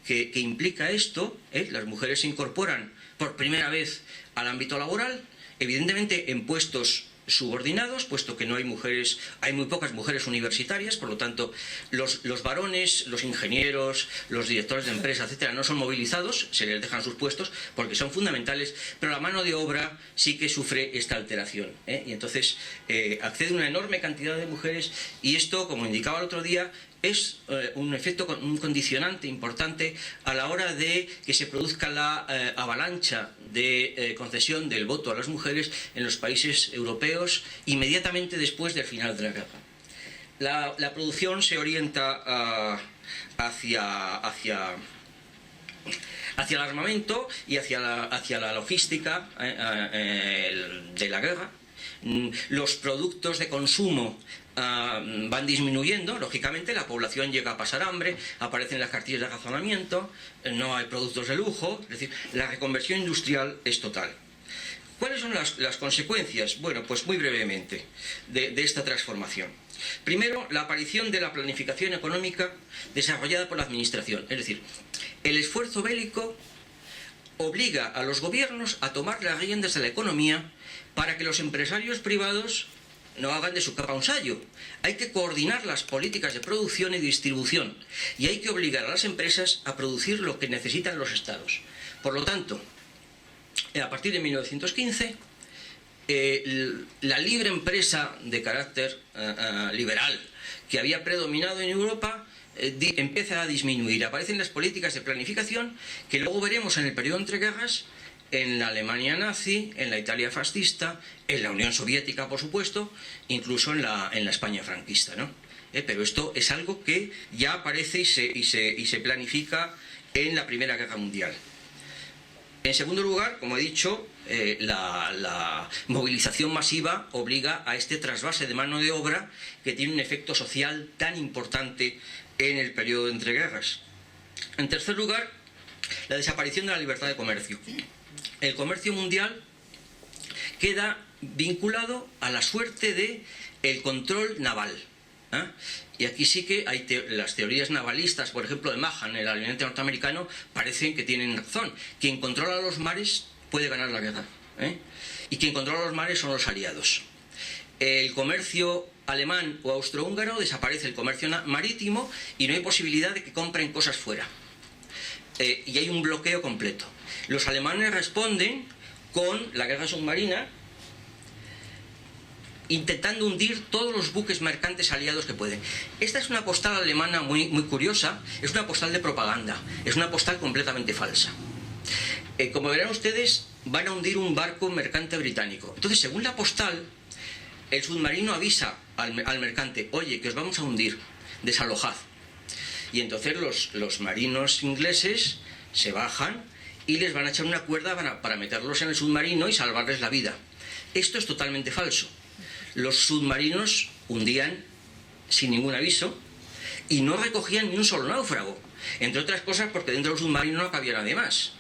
que implica esto. Las mujeres se incorporan por primera vez al ámbito laboral, evidentemente en puestos subordinados, puesto que no hay mujeres, hay muy pocas mujeres universitarias, por lo tanto los varones, los ingenieros, los directores de empresas, etcétera, no son movilizados, se les dejan sus puestos porque son fundamentales, pero la mano de obra sí que sufre esta alteración, y entonces accede una enorme cantidad de mujeres, y esto, como indicaba el otro día, es un condicionante importante a la hora de que se produzca la avalancha de concesión del voto a las mujeres en los países europeos inmediatamente después del final de la guerra. La producción se orienta hacia el armamento y hacia la logística de la guerra. Los productos de consumo van disminuyendo, lógicamente la población llega a pasar hambre, aparecen las cartillas de razonamiento, no hay productos de lujo, es decir, la reconversión industrial es total. ¿Cuáles son las consecuencias? Bueno, pues muy brevemente de esta transformación. Primero, la aparición de la planificación económica desarrollada por la administración, es decir, el esfuerzo bélico obliga a los gobiernos a tomar las riendas de la economía para que los empresarios privados no hagan de su capa un sayo. Hay que coordinar las políticas de producción y distribución y hay que obligar a las empresas a producir lo que necesitan los estados. Por lo tanto, a partir de 1915, la libre empresa de carácter liberal que había predominado en Europa empieza a disminuir. Aparecen las políticas de planificación que luego veremos en el periodo entre guerras, en la Alemania nazi, en la Italia fascista, en la Unión Soviética, por supuesto, incluso en la España franquista, ¿no? Pero esto es algo que ya aparece y se planifica en la Primera Guerra Mundial. En segundo lugar, como he dicho, la movilización masiva obliga a este trasvase de mano de obra que tiene un efecto social tan importante en el periodo de entreguerras. En tercer lugar, la desaparición de la libertad de comercio. El comercio mundial queda vinculado a la suerte del control naval. Y aquí sí que hay las teorías navalistas, por ejemplo de Mahan, el almirante norteamericano, parecen que tienen razón. Quien controla los mares puede ganar la guerra, y quien controla los mares son los aliados. El comercio alemán o austrohúngaro desaparece, el comercio marítimo, y no hay posibilidad de que compren cosas fuera. Y hay un bloqueo completo. Los alemanes responden con la guerra submarina, intentando hundir todos los buques mercantes aliados que pueden. Esta es una postal alemana muy curiosa, es una postal de propaganda, es una postal completamente falsa. Como verán ustedes, van a hundir un barco mercante británico. Entonces, según la postal, el submarino avisa al mercante: oye, que os vamos a hundir, desalojad. Y entonces los marinos ingleses se bajan y les van a echar una cuerda para meterlos en el submarino y salvarles la vida. Esto es totalmente falso. Los submarinos hundían sin ningún aviso y no recogían ni un solo náufrago, entre otras cosas porque dentro del submarino no cabía nadie más.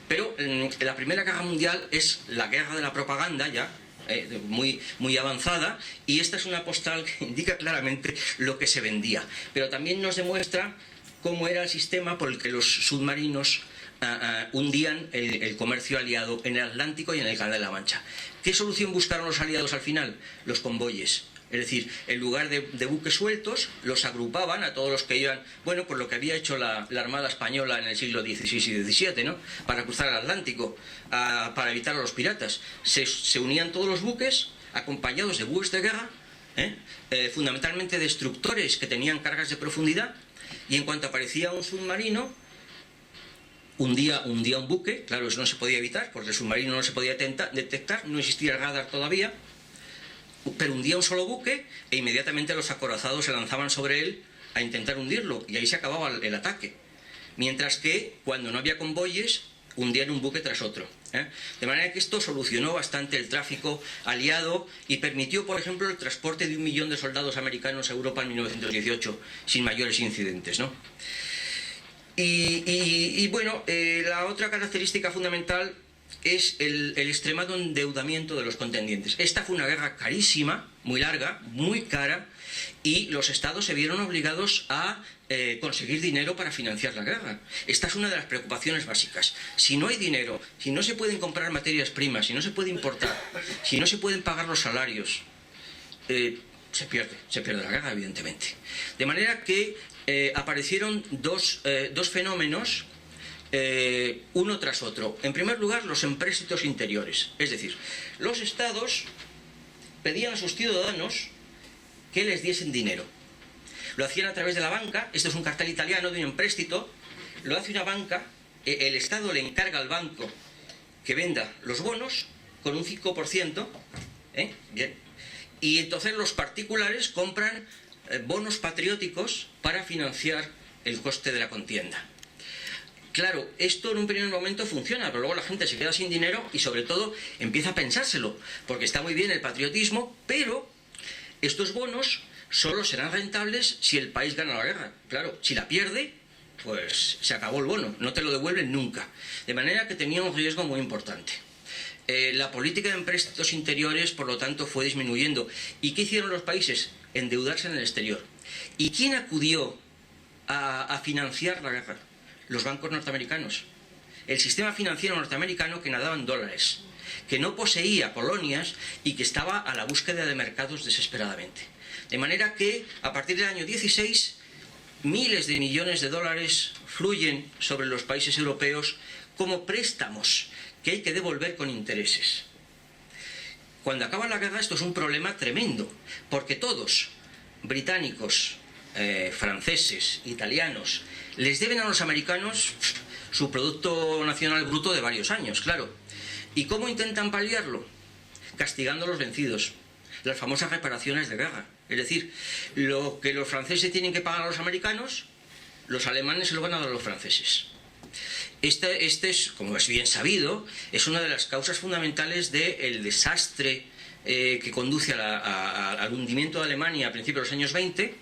Pero la Primera Guerra Mundial es la guerra de la propaganda ya, muy avanzada, y esta es una postal que indica claramente lo que se vendía, pero también nos demuestra cómo era el sistema por el que los submarinos hundían el comercio aliado en el Atlántico y en el Canal de la Mancha. ¿Qué solución buscaron los aliados al final? Los convoyes. Es decir, en lugar de buques sueltos, los agrupaban a todos los que iban, bueno, por lo que había hecho la Armada Española en el siglo XVI y XVII, ¿no?, para cruzar el Atlántico, para evitar a los piratas. Se unían todos los buques, acompañados de buques de guerra, fundamentalmente destructores que tenían cargas de profundidad, y en cuanto aparecía un submarino, hundía un buque. Claro, eso no se podía evitar, porque el submarino no se podía detectar, no existía el radar todavía, pero hundía un solo buque e inmediatamente los acorazados se lanzaban sobre él a intentar hundirlo, y ahí se acababa el ataque. Mientras que, cuando no había convoyes, hundían un buque tras otro. De manera que esto solucionó bastante el tráfico aliado y permitió, por ejemplo, el transporte de 1 millón de soldados americanos a Europa en 1918 sin mayores incidentes, ¿no? Y bueno, la otra característica fundamental es el extremado endeudamiento de los contendientes. Esta fue una guerra carísima, muy larga, muy cara, y los estados se vieron obligados a conseguir dinero para financiar la guerra. Esta es una de las preocupaciones básicas. Si no hay dinero, si no se pueden comprar materias primas, si no se puede importar, si no se pueden pagar los salarios, se pierde la guerra, evidentemente. De manera que aparecieron dos fenómenos, uno tras otro. En primer lugar, los empréstitos interiores. Es decir, los estados pedían a sus ciudadanos que les diesen dinero. Lo hacían a través de la banca. Esto es un cartel italiano de un empréstito. Lo hace una banca. El estado le encarga al banco que venda los bonos con un 5%. Bien. Y entonces los particulares compran bonos patrióticos para financiar el coste de la contienda. Claro, esto en un primer momento funciona, pero luego la gente se queda sin dinero y sobre todo empieza a pensárselo, porque está muy bien el patriotismo, pero estos bonos solo serán rentables si el país gana la guerra. Claro, si la pierde, pues se acabó el bono, no te lo devuelven nunca. De manera que tenía un riesgo muy importante. La política de empréstitos interiores, por lo tanto, fue disminuyendo. ¿Y qué hicieron los países? Endeudarse en el exterior. ¿Y quién acudió a financiar la guerra? Los bancos norteamericanos. El sistema financiero norteamericano, que nadaba en dólares, que no poseía colonias y que estaba a la búsqueda de mercados desesperadamente. De manera que, a partir del año 16, miles de millones de dólares fluyen sobre los países europeos como préstamos que hay que devolver con intereses. Cuando acaba la guerra, esto es un problema tremendo, porque todos, británicos, franceses, italianos, les deben a los americanos su Producto Nacional Bruto de varios años, claro. ¿Y cómo intentan paliarlo? Castigando a los vencidos, las famosas reparaciones de guerra. Es decir, lo que los franceses tienen que pagar a los americanos, los alemanes se lo van a dar a los franceses. Este es, como es bien sabido, es una de las causas fundamentales del desastre que conduce al hundimiento de Alemania a principios de los años 20,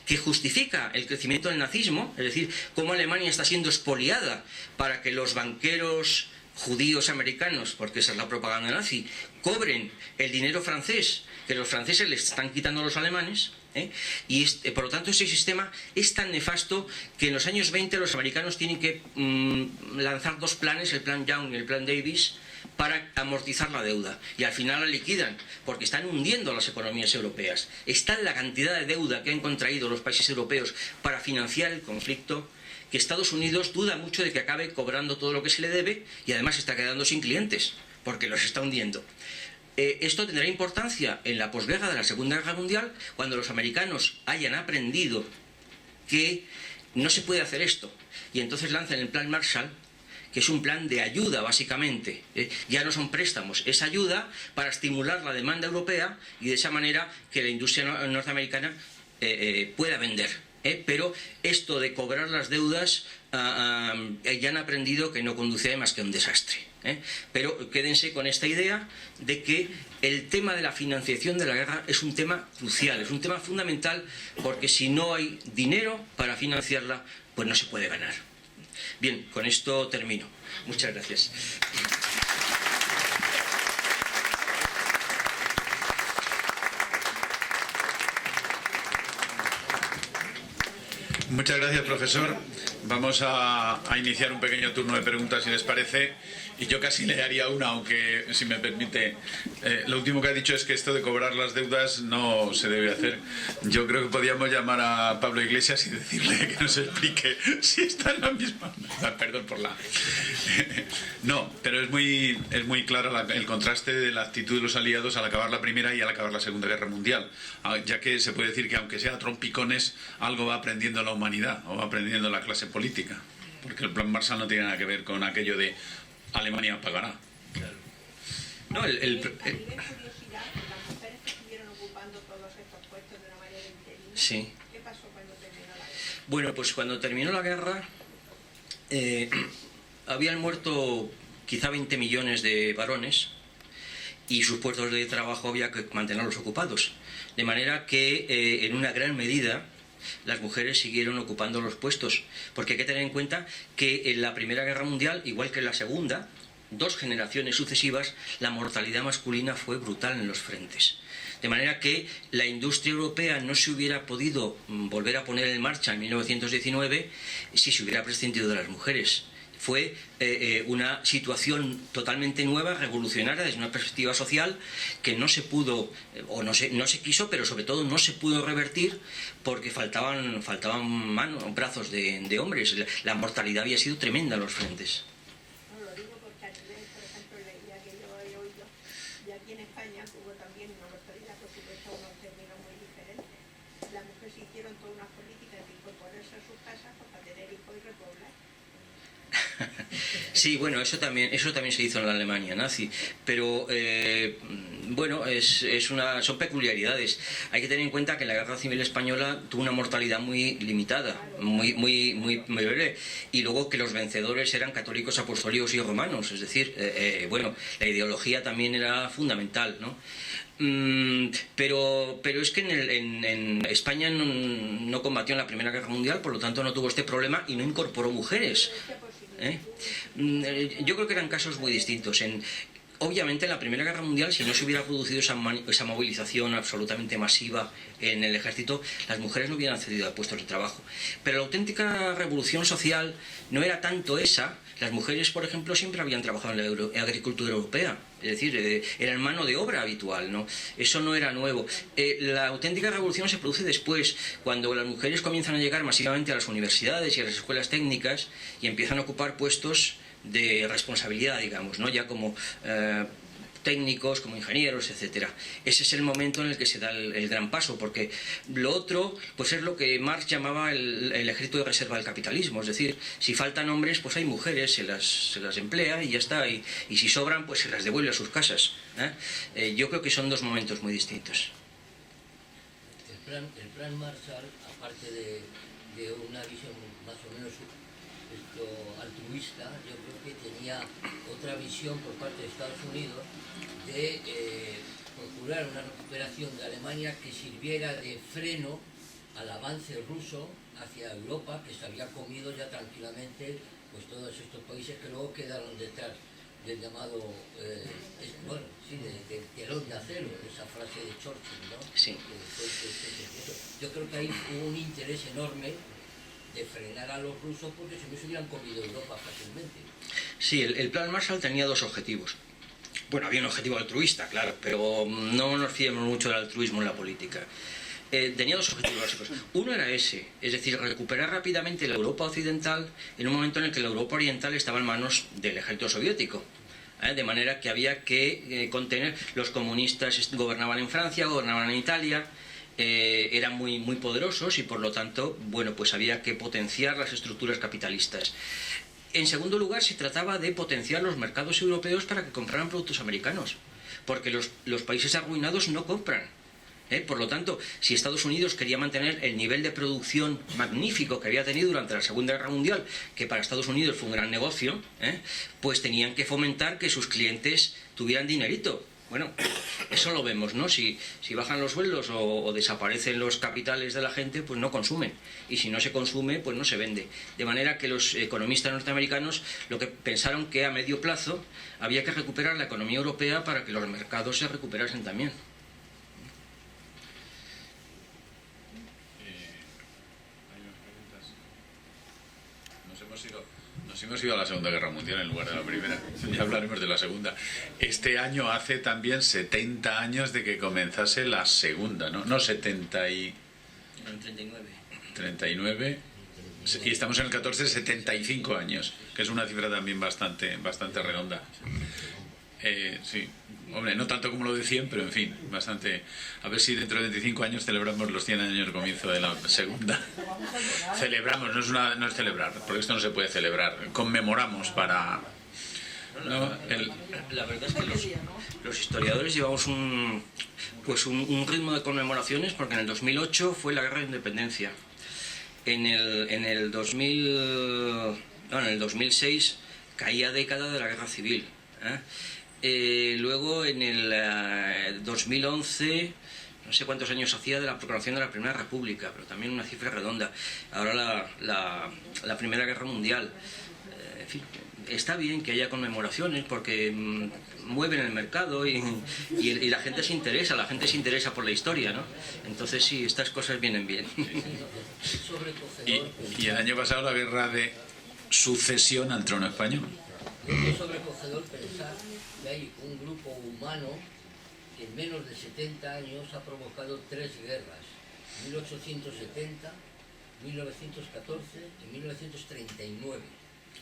que justifica el crecimiento del nazismo, es decir, cómo Alemania está siendo expoliada para que los banqueros judíos americanos, porque esa es la propaganda nazi, cobren el dinero francés que los franceses les están quitando a los alemanes. Y por lo tanto ese sistema es tan nefasto que en los años 20 los americanos tienen que lanzar dos planes, el plan Young y el plan Davis, para amortizar la deuda, y al final la liquidan porque están hundiendo las economías europeas. Es tal la cantidad de deuda que han contraído los países europeos para financiar el conflicto que Estados Unidos duda mucho de que acabe cobrando todo lo que se le debe, y además está quedando sin clientes porque los está hundiendo. Esto tendrá importancia en la posguerra de la Segunda Guerra Mundial, cuando los americanos hayan aprendido que no se puede hacer esto, y entonces lanzan el Plan Marshall, que es un plan de ayuda básicamente, ya no son préstamos, es ayuda para estimular la demanda europea y de esa manera que la industria norteamericana pueda vender. Pero esto de cobrar las deudas ya han aprendido que no conduce más que a un desastre. Pero quédense con esta idea de que el tema de la financiación de la guerra es un tema crucial, es un tema fundamental, porque si no hay dinero para financiarla, pues no se puede ganar. Bien, con esto termino. Muchas gracias. Muchas gracias, profesor. Vamos a iniciar un pequeño turno de preguntas, si les parece. Y yo casi le haría una, aunque, si me permite, lo último que ha dicho es que esto de cobrar las deudas no se debe hacer. Yo creo que podríamos llamar a Pablo Iglesias y decirle que nos explique si está en la misma... Perdón por la... No, pero es muy claro el contraste de la actitud de los aliados al acabar la Primera y al acabar la Segunda Guerra Mundial, ya que se puede decir que aunque sea a trompicones, algo va aprendiendo la humanidad o va aprendiendo la clase política, porque el Plan Marshall no tiene nada que ver con aquello de Alemania pagará. Claro. No, a nivel curiosidad, las mujeres que estuvieron ocupando todos estos puestos de una manera interina, sí. ¿Qué pasó cuando terminó la guerra? Bueno, pues cuando terminó la guerra habían muerto quizá 20 millones de varones y sus puestos de trabajo había que mantenerlos ocupados. De manera que en una gran medida las mujeres siguieron ocupando los puestos, porque hay que tener en cuenta que en la Primera Guerra Mundial, igual que en la Segunda, 2 generaciones sucesivas, la mortalidad masculina fue brutal en los frentes. De manera que la industria europea no se hubiera podido volver a poner en marcha en 1919 si se hubiera prescindido de las mujeres. Fue una situación totalmente nueva, revolucionaria desde una perspectiva social, que no se pudo, o no se quiso, pero sobre todo no se pudo revertir porque faltaban brazos de hombres. La mortalidad había sido tremenda en los frentes. No, lo digo porque a nivel, por ejemplo, leía que yo había oído, y aquí en España hubo también una mortalidad, por supuesto, unos términos muy diferentes. Las mujeres hicieron todas unas políticas de incorporarse a sus casas para tener hijos y repoblar. Sí, bueno, eso también se hizo en la Alemania nazi, pero bueno, son peculiaridades. Hay que tener en cuenta que la Guerra Civil Española tuvo una mortalidad muy limitada, muy breve, y luego que los vencedores eran católicos, apostólicos y romanos, es decir, bueno, la ideología también era fundamental, ¿no? Pero es que en España no combatió en la Primera Guerra Mundial, por lo tanto no tuvo este problema y no incorporó mujeres. Yo creo que eran casos muy distintos. Obviamente en la Primera Guerra Mundial, si no se hubiera producido esa movilización absolutamente masiva en el ejército, las mujeres no hubieran accedido a puestos de trabajo. Pero la auténtica revolución social no era tanto esa. Las mujeres, por ejemplo, siempre habían trabajado en la agricultura europea, es decir, eran mano de obra habitual, ¿no? Eso no era nuevo. La auténtica revolución se produce después, cuando las mujeres comienzan a llegar masivamente a las universidades y a las escuelas técnicas y empiezan a ocupar puestos de responsabilidad, digamos, ¿no? Ya como técnicos, como ingenieros, etcétera. Ese es el momento en el que se da el gran paso, porque lo otro pues es lo que Marx llamaba el ejército de reserva del capitalismo, es decir, si faltan hombres, pues hay mujeres, se las emplea y ya está, y si sobran, pues se las devuelve a sus casas. Yo creo que son 2 momentos muy distintos. El plan Marshall, aparte de una visión más o menos altruista, yo creo que tenía otra visión por parte de Estados Unidos de procurar una recuperación de Alemania que sirviera de freno al avance ruso hacia Europa, que se había comido ya tranquilamente pues todos estos países que luego quedaron detrás del llamado del telón de acero, esa frase de Churchill, ¿no? Sí. Yo creo que hay un interés enorme de frenar a los rusos porque si no se hubieran comido Europa fácilmente. Sí, el plan Marshall tenía 2 objetivos. Bueno, había un objetivo altruista, claro, pero no nos fiemos mucho del altruismo en la política. Tenía 2 objetivos básicos. Uno era ese, es decir, recuperar rápidamente la Europa occidental en un momento en el que la Europa oriental estaba en manos del ejército soviético. De manera que había que contener. Los comunistas gobernaban en Francia, gobernaban en Italia, eran muy poderosos y por lo tanto, bueno, pues había que potenciar las estructuras capitalistas. En segundo lugar, se trataba de potenciar los mercados europeos para que compraran productos americanos, porque los países arruinados no compran. Por lo tanto, si Estados Unidos quería mantener el nivel de producción magnífico que había tenido durante la Segunda Guerra Mundial, que para Estados Unidos fue un gran negocio, pues tenían que fomentar que sus clientes tuvieran dinerito. Bueno, eso lo vemos, ¿no? Si bajan los sueldos o desaparecen los capitales de la gente, pues no consumen. Y si no se consume, pues no se vende. De manera que los economistas norteamericanos lo que pensaron que a medio plazo había que recuperar la economía europea para que los mercados se recuperasen también. Nos hemos ido a la Segunda Guerra Mundial en lugar de la Primera. Ya hablaremos de la Segunda. Este año hace también 70 años de que comenzase la Segunda, ¿no? No, 70 y... 39. 39. Y estamos en el 14, 75 años, que es una cifra también bastante redonda. Sí, hombre, no tanto como lo de 100, pero en fin, bastante. A ver si dentro de 25 años celebramos los 100 años de comienzo de la Segunda. Celebramos, no es celebrar, porque esto no se puede celebrar. Conmemoramos para... ¿no? La verdad es que los historiadores llevamos un ritmo de conmemoraciones, porque en el 2008 fue la Guerra de Independencia. En el 2006 caía década de la Guerra Civil. Luego en el 2011, no sé cuántos años hacía de la proclamación de la Primera República, pero también una cifra redonda. Ahora la Primera Guerra Mundial. En fin, está bien que haya conmemoraciones porque mueven el mercado y la gente se interesa por la historia, ¿no? Entonces sí, estas cosas vienen bien. Y el año pasado la guerra de sucesión al trono español. Es sobrecogedor pensar que hay un grupo humano que en menos de 70 años ha provocado 3 guerras: 1870, 1914 y 1939.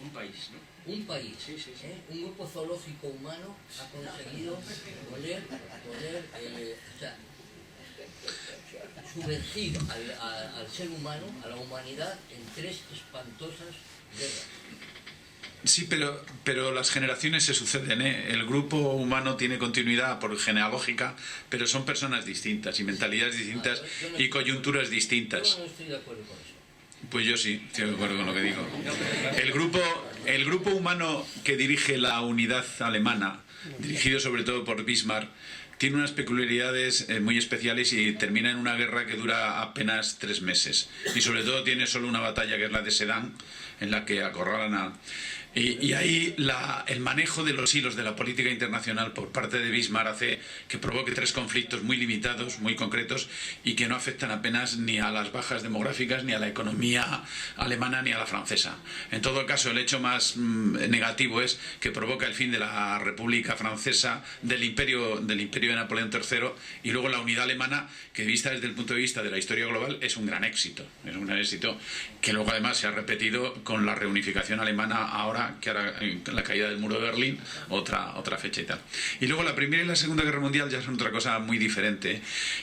Un país, ¿no? Un país, sí. Un grupo zoológico humano ha conseguido poner sumergir al ser humano, a la humanidad, en 3 espantosas guerras. Sí, pero las generaciones se suceden, ¿eh? El grupo humano tiene continuidad por genealógica, pero son personas distintas y mentalidades distintas y coyunturas distintas. Yo no estoy de acuerdo con eso. Pues yo sí, estoy de acuerdo con lo que digo. El grupo humano que dirige la unidad alemana, dirigido sobre todo por Bismarck, tiene unas peculiaridades muy especiales y termina en una guerra que dura apenas 3 meses. Y sobre todo tiene solo una batalla, que es la de Sedan, en la que acorralan a... Y ahí el manejo de los hilos de la política internacional por parte de Bismarck hace que provoque 3 conflictos muy limitados, muy concretos, y que no afectan apenas ni a las bajas demográficas, ni a la economía alemana, ni a la francesa. En todo caso, el hecho más negativo es que provoca el fin de la República Francesa, del imperio de Napoleón III, y luego la unidad alemana, que vista desde el punto de vista de la historia global es un gran éxito. Es un gran éxito que luego además se ha repetido con la reunificación alemana ahora, que ahora la caída del muro de Berlín, otra fecha y tal. Y luego la Primera y la Segunda Guerra Mundial ya son otra cosa muy diferente,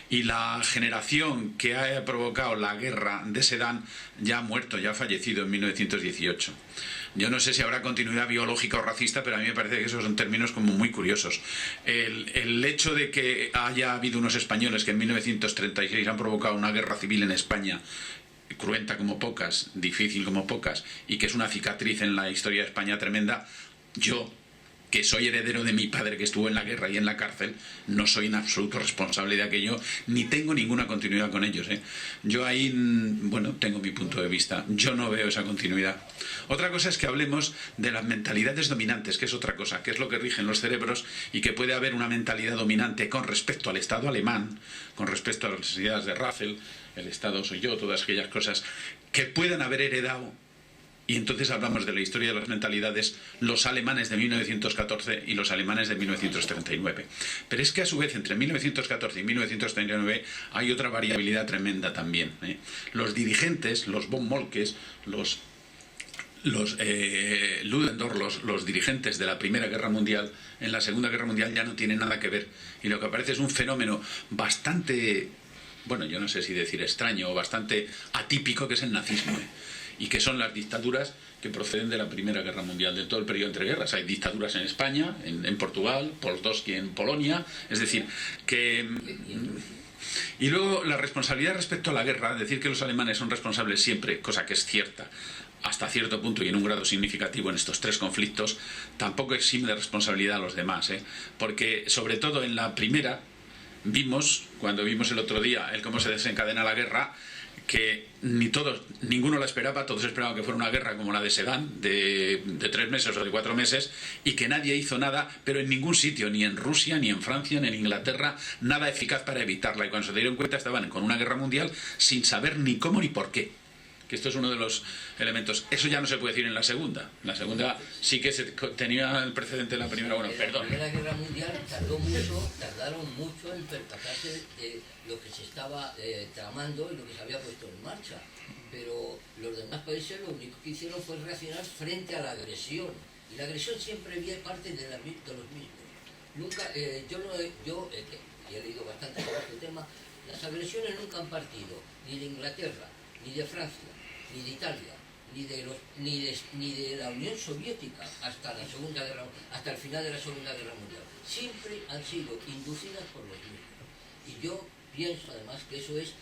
y la generación que ha provocado la guerra de Sedan ya ha muerto, ya ha fallecido en 1918. Yo no sé si habrá continuidad biológica o racista, pero a mí me parece que esos son términos como muy curiosos. El hecho de que haya habido unos españoles que en 1936 han provocado una guerra civil en España, cruenta como pocas, difícil como pocas, y que es una cicatriz en la historia de España tremenda, yo, que soy heredero de mi padre que estuvo en la guerra y en la cárcel, no soy en absoluto responsable de aquello, ni tengo ninguna continuidad con ellos, ¿eh? Yo ahí, bueno, tengo mi punto de vista, yo no veo esa continuidad. Otra cosa es que hablemos de las mentalidades dominantes, que es otra cosa, que es lo que rigen los cerebros, y que puede haber una mentalidad dominante con respecto al Estado alemán, con respecto a las ideas de Russell, el Estado soy yo, todas aquellas cosas que puedan haber heredado. Y entonces hablamos de la historia de las mentalidades, los alemanes de 1914 y los alemanes de 1939. Pero es que a su vez entre 1914 y 1939 hay otra variabilidad tremenda también, ¿eh? Los dirigentes, los von Moltkes, Ludendorff, los dirigentes de la Primera Guerra Mundial, en la Segunda Guerra Mundial ya no tienen nada que ver. Y lo que aparece es un fenómeno bastante, bueno, yo no sé si decir extraño o bastante atípico, que es el nazismo, y que son las dictaduras que proceden de la Primera Guerra Mundial, de todo el periodo entre guerras. Hay dictaduras en España, en Portugal, Polski en Polonia, es decir, que... Y luego la responsabilidad respecto a la guerra, decir que los alemanes son responsables siempre, cosa que es cierta, hasta cierto punto y en un grado significativo en estos tres conflictos, tampoco exime de responsabilidad a los demás, porque sobre todo en la primera vimos, cuando vimos el otro día el cómo se desencadena la guerra, que ninguno la esperaba, todos esperaban que fuera una guerra como la de Sedán, de 3 meses o de 4 meses, y que nadie hizo nada, pero en ningún sitio, ni en Rusia, ni en Francia, ni en Inglaterra, nada eficaz para evitarla. Y cuando se dieron cuenta estaban con una guerra mundial sin saber ni cómo ni por qué. Que esto es uno de los elementos. Eso ya no se puede decir en la segunda. En la segunda sí que se tenía el precedente de la primera. Bueno, perdón. En la Primera Guerra Mundial tardaron mucho en percatarse de lo que se estaba tramando y lo que se había puesto en marcha. Pero los demás países lo único que hicieron fue reaccionar frente a la agresión. Y la agresión siempre viene parte de los mismos. Nunca, yo he leído bastante sobre este tema, las agresiones nunca han partido ni de Inglaterra, ni de Francia, ni de Italia, ni de la Unión Soviética hasta el final de la Segunda Guerra Mundial. Siempre han sido inducidas por los mismos. Y yo pienso además que eso es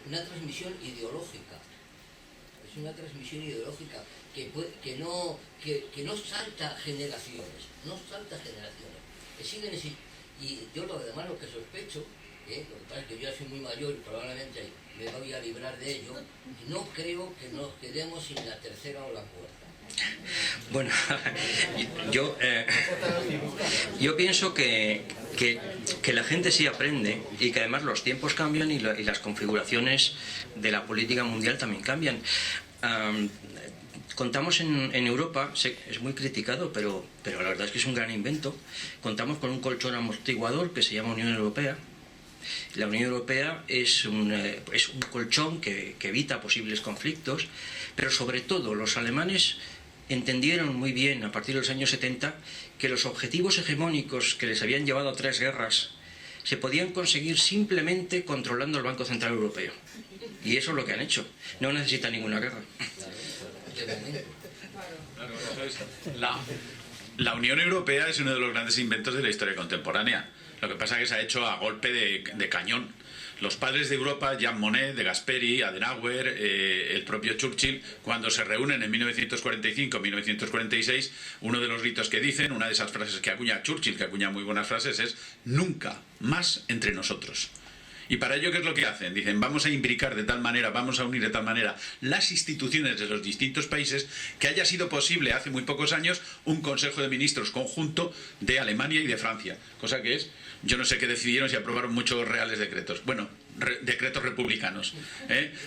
una transmisión ideológica. Es una transmisión ideológica que no salta generaciones. Que siguen existiendo. Y yo lo que sospecho, lo que pasa es que yo soy muy mayor y probablemente me voy a librar de ello, y no creo que nos quedemos sin la tercera o la cuarta. Bueno, yo pienso que la gente sí aprende y que además los tiempos cambian y las configuraciones de la política mundial también cambian. Contamos en Europa, es muy criticado, pero la verdad es que es un gran invento. Contamos con un colchón amortiguador que se llama Unión Europea. La Unión Europea es un colchón que evita posibles conflictos, pero sobre todo los alemanes entendieron muy bien a partir de los años 70 que los objetivos hegemónicos que les habían llevado a 3 guerras se podían conseguir simplemente controlando el Banco Central Europeo. Y eso es lo que han hecho. No necesitan ninguna guerra. La Unión Europea es uno de los grandes inventos de la historia contemporánea. Lo que pasa es que se ha hecho a golpe de cañón. Los padres de Europa, Jean Monnet, de Gasperi, Adenauer, el propio Churchill, cuando se reúnen en 1945-1946, uno de los gritos que dicen, una de esas frases que acuña Churchill, que acuña muy buenas frases, es nunca más entre nosotros. Y para ello, ¿qué es lo que hacen? Dicen, vamos a imbricar de tal manera, vamos a unir de tal manera las instituciones de los distintos países que haya sido posible hace muy pocos años un Consejo de Ministros conjunto de Alemania y de Francia. Cosa que es, yo no sé qué decidieron si aprobaron muchos reales decretos. Bueno, decretos republicanos.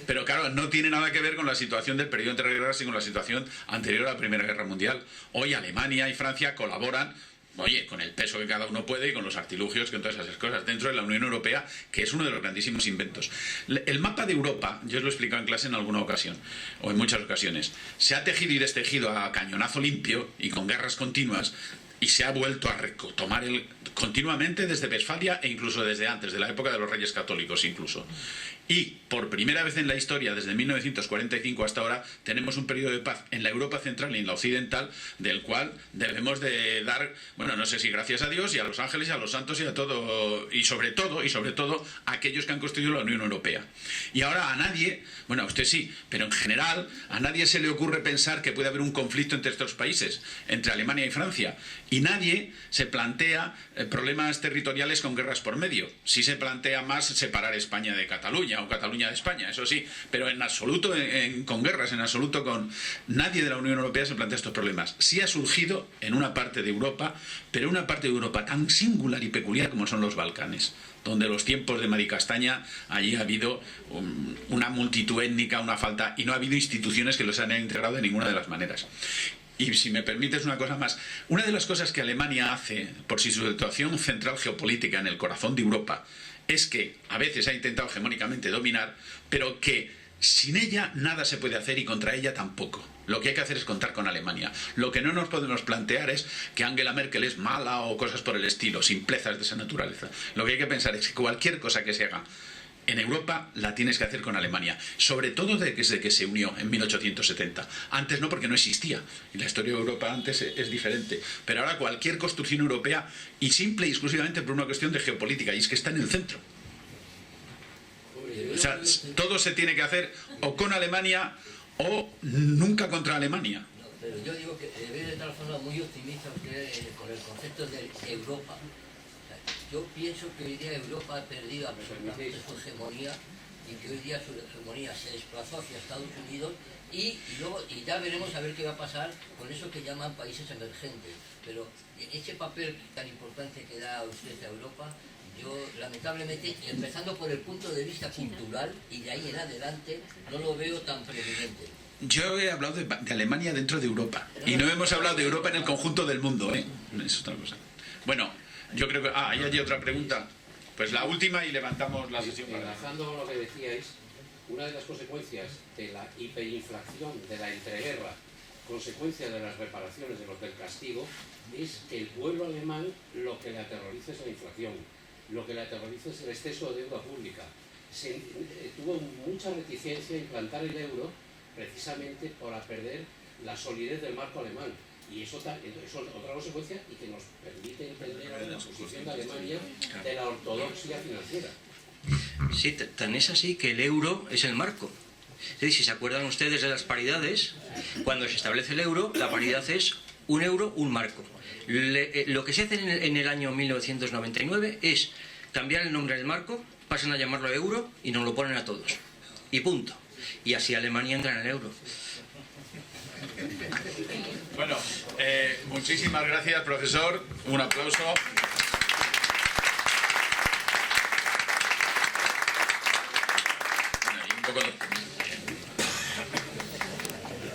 Pero claro, no tiene nada que ver con la situación del periodo entre guerras, sino con la situación anterior a la Primera Guerra Mundial. Hoy Alemania y Francia colaboran, oye, con el peso que cada uno puede y con los artilugios, con todas esas cosas, dentro de la Unión Europea, que es uno de los grandísimos inventos. El mapa de Europa, yo os lo he explicado en clase en alguna ocasión, o en muchas ocasiones, se ha tejido y destejido a cañonazo limpio y con guerras continuas, y se ha vuelto a retomar continuamente desde Westfalia e incluso desde antes, de la época de los Reyes Católicos incluso. Y por primera vez en la historia, desde 1945 hasta ahora, tenemos un periodo de paz en la Europa central y en la occidental, del cual debemos de dar, bueno, no sé si gracias a Dios y a los ángeles y a los santos y a todo, y sobre todo a aquellos que han construido la Unión Europea. Y ahora a nadie, bueno, a usted sí, pero en general a nadie se le ocurre pensar que puede haber un conflicto entre estos países, entre Alemania y Francia, y nadie se plantea problemas territoriales con guerras por medio. Sí se plantea más separar España de Cataluña o Cataluña de España, eso sí, pero en absoluto con guerras, en absoluto con nadie de la Unión Europea se plantea estos problemas. Sí ha surgido en una parte de Europa, pero una parte de Europa tan singular y peculiar como son los Balcanes, donde los tiempos de Maricastaña allí ha habido una multitud étnica, una falta, y no ha habido instituciones que los han integrado de ninguna de las maneras. Y si me permites una cosa más, una de las cosas que Alemania hace por su situación central geopolítica en el corazón de Europa es que a veces ha intentado hegemónicamente dominar, pero que sin ella nada se puede hacer y contra ella tampoco. Lo que hay que hacer es contar con Alemania. Lo que no nos podemos plantear es que Angela Merkel es mala o cosas por el estilo, simplezas de esa naturaleza. Lo que hay que pensar es que cualquier cosa que se haga en Europa la tienes que hacer con Alemania, sobre todo desde que se unió en 1870. Antes no, porque no existía, y la historia de Europa antes es diferente. Pero ahora cualquier construcción europea, y simple y exclusivamente por una cuestión de geopolítica, y es que está en el centro. O sea, todo se tiene que hacer o con Alemania o nunca contra Alemania. No, pero yo digo que debe de tal forma muy optimista usted con el concepto de Europa. Yo pienso que hoy día Europa ha perdido absolutamente su hegemonía y que hoy día su hegemonía se desplazó hacia Estados Unidos y ya veremos a ver qué va a pasar con eso que llaman países emergentes. Pero ese papel tan importante que da usted a Europa, yo lamentablemente, empezando por el punto de vista cultural y de ahí en adelante, no lo veo tan preeminente. Yo he hablado de Alemania dentro de Europa y no hemos hablado de Europa en el conjunto del mundo, ¿eh? Es otra cosa. Bueno, yo creo que... ahí hay otra pregunta. Pues la última y levantamos la sesión. Enlazando lo que decíais, una de las consecuencias de la hiperinflación, de la entreguerra, consecuencia de las reparaciones de los del castigo, es que el pueblo alemán lo que le aterroriza es la inflación, lo que le aterroriza es el exceso de deuda pública. Tuvo mucha reticencia a implantar el euro precisamente para perder la solidez del marco alemán. Y eso es otra consecuencia y que nos permite entender la posición de Alemania de la ortodoxia financiera. Sí, tan es así que el euro es el marco. Es decir, si se acuerdan ustedes de las paridades, cuando se establece el euro, la paridad es un euro, un marco. Lo que se hace en el año 1999 es cambiar el nombre del marco, pasan a llamarlo euro y nos lo ponen a todos. Y punto. Y así Alemania entra en el euro. Bueno, muchísimas gracias, profesor. Un aplauso. Bueno, y un poco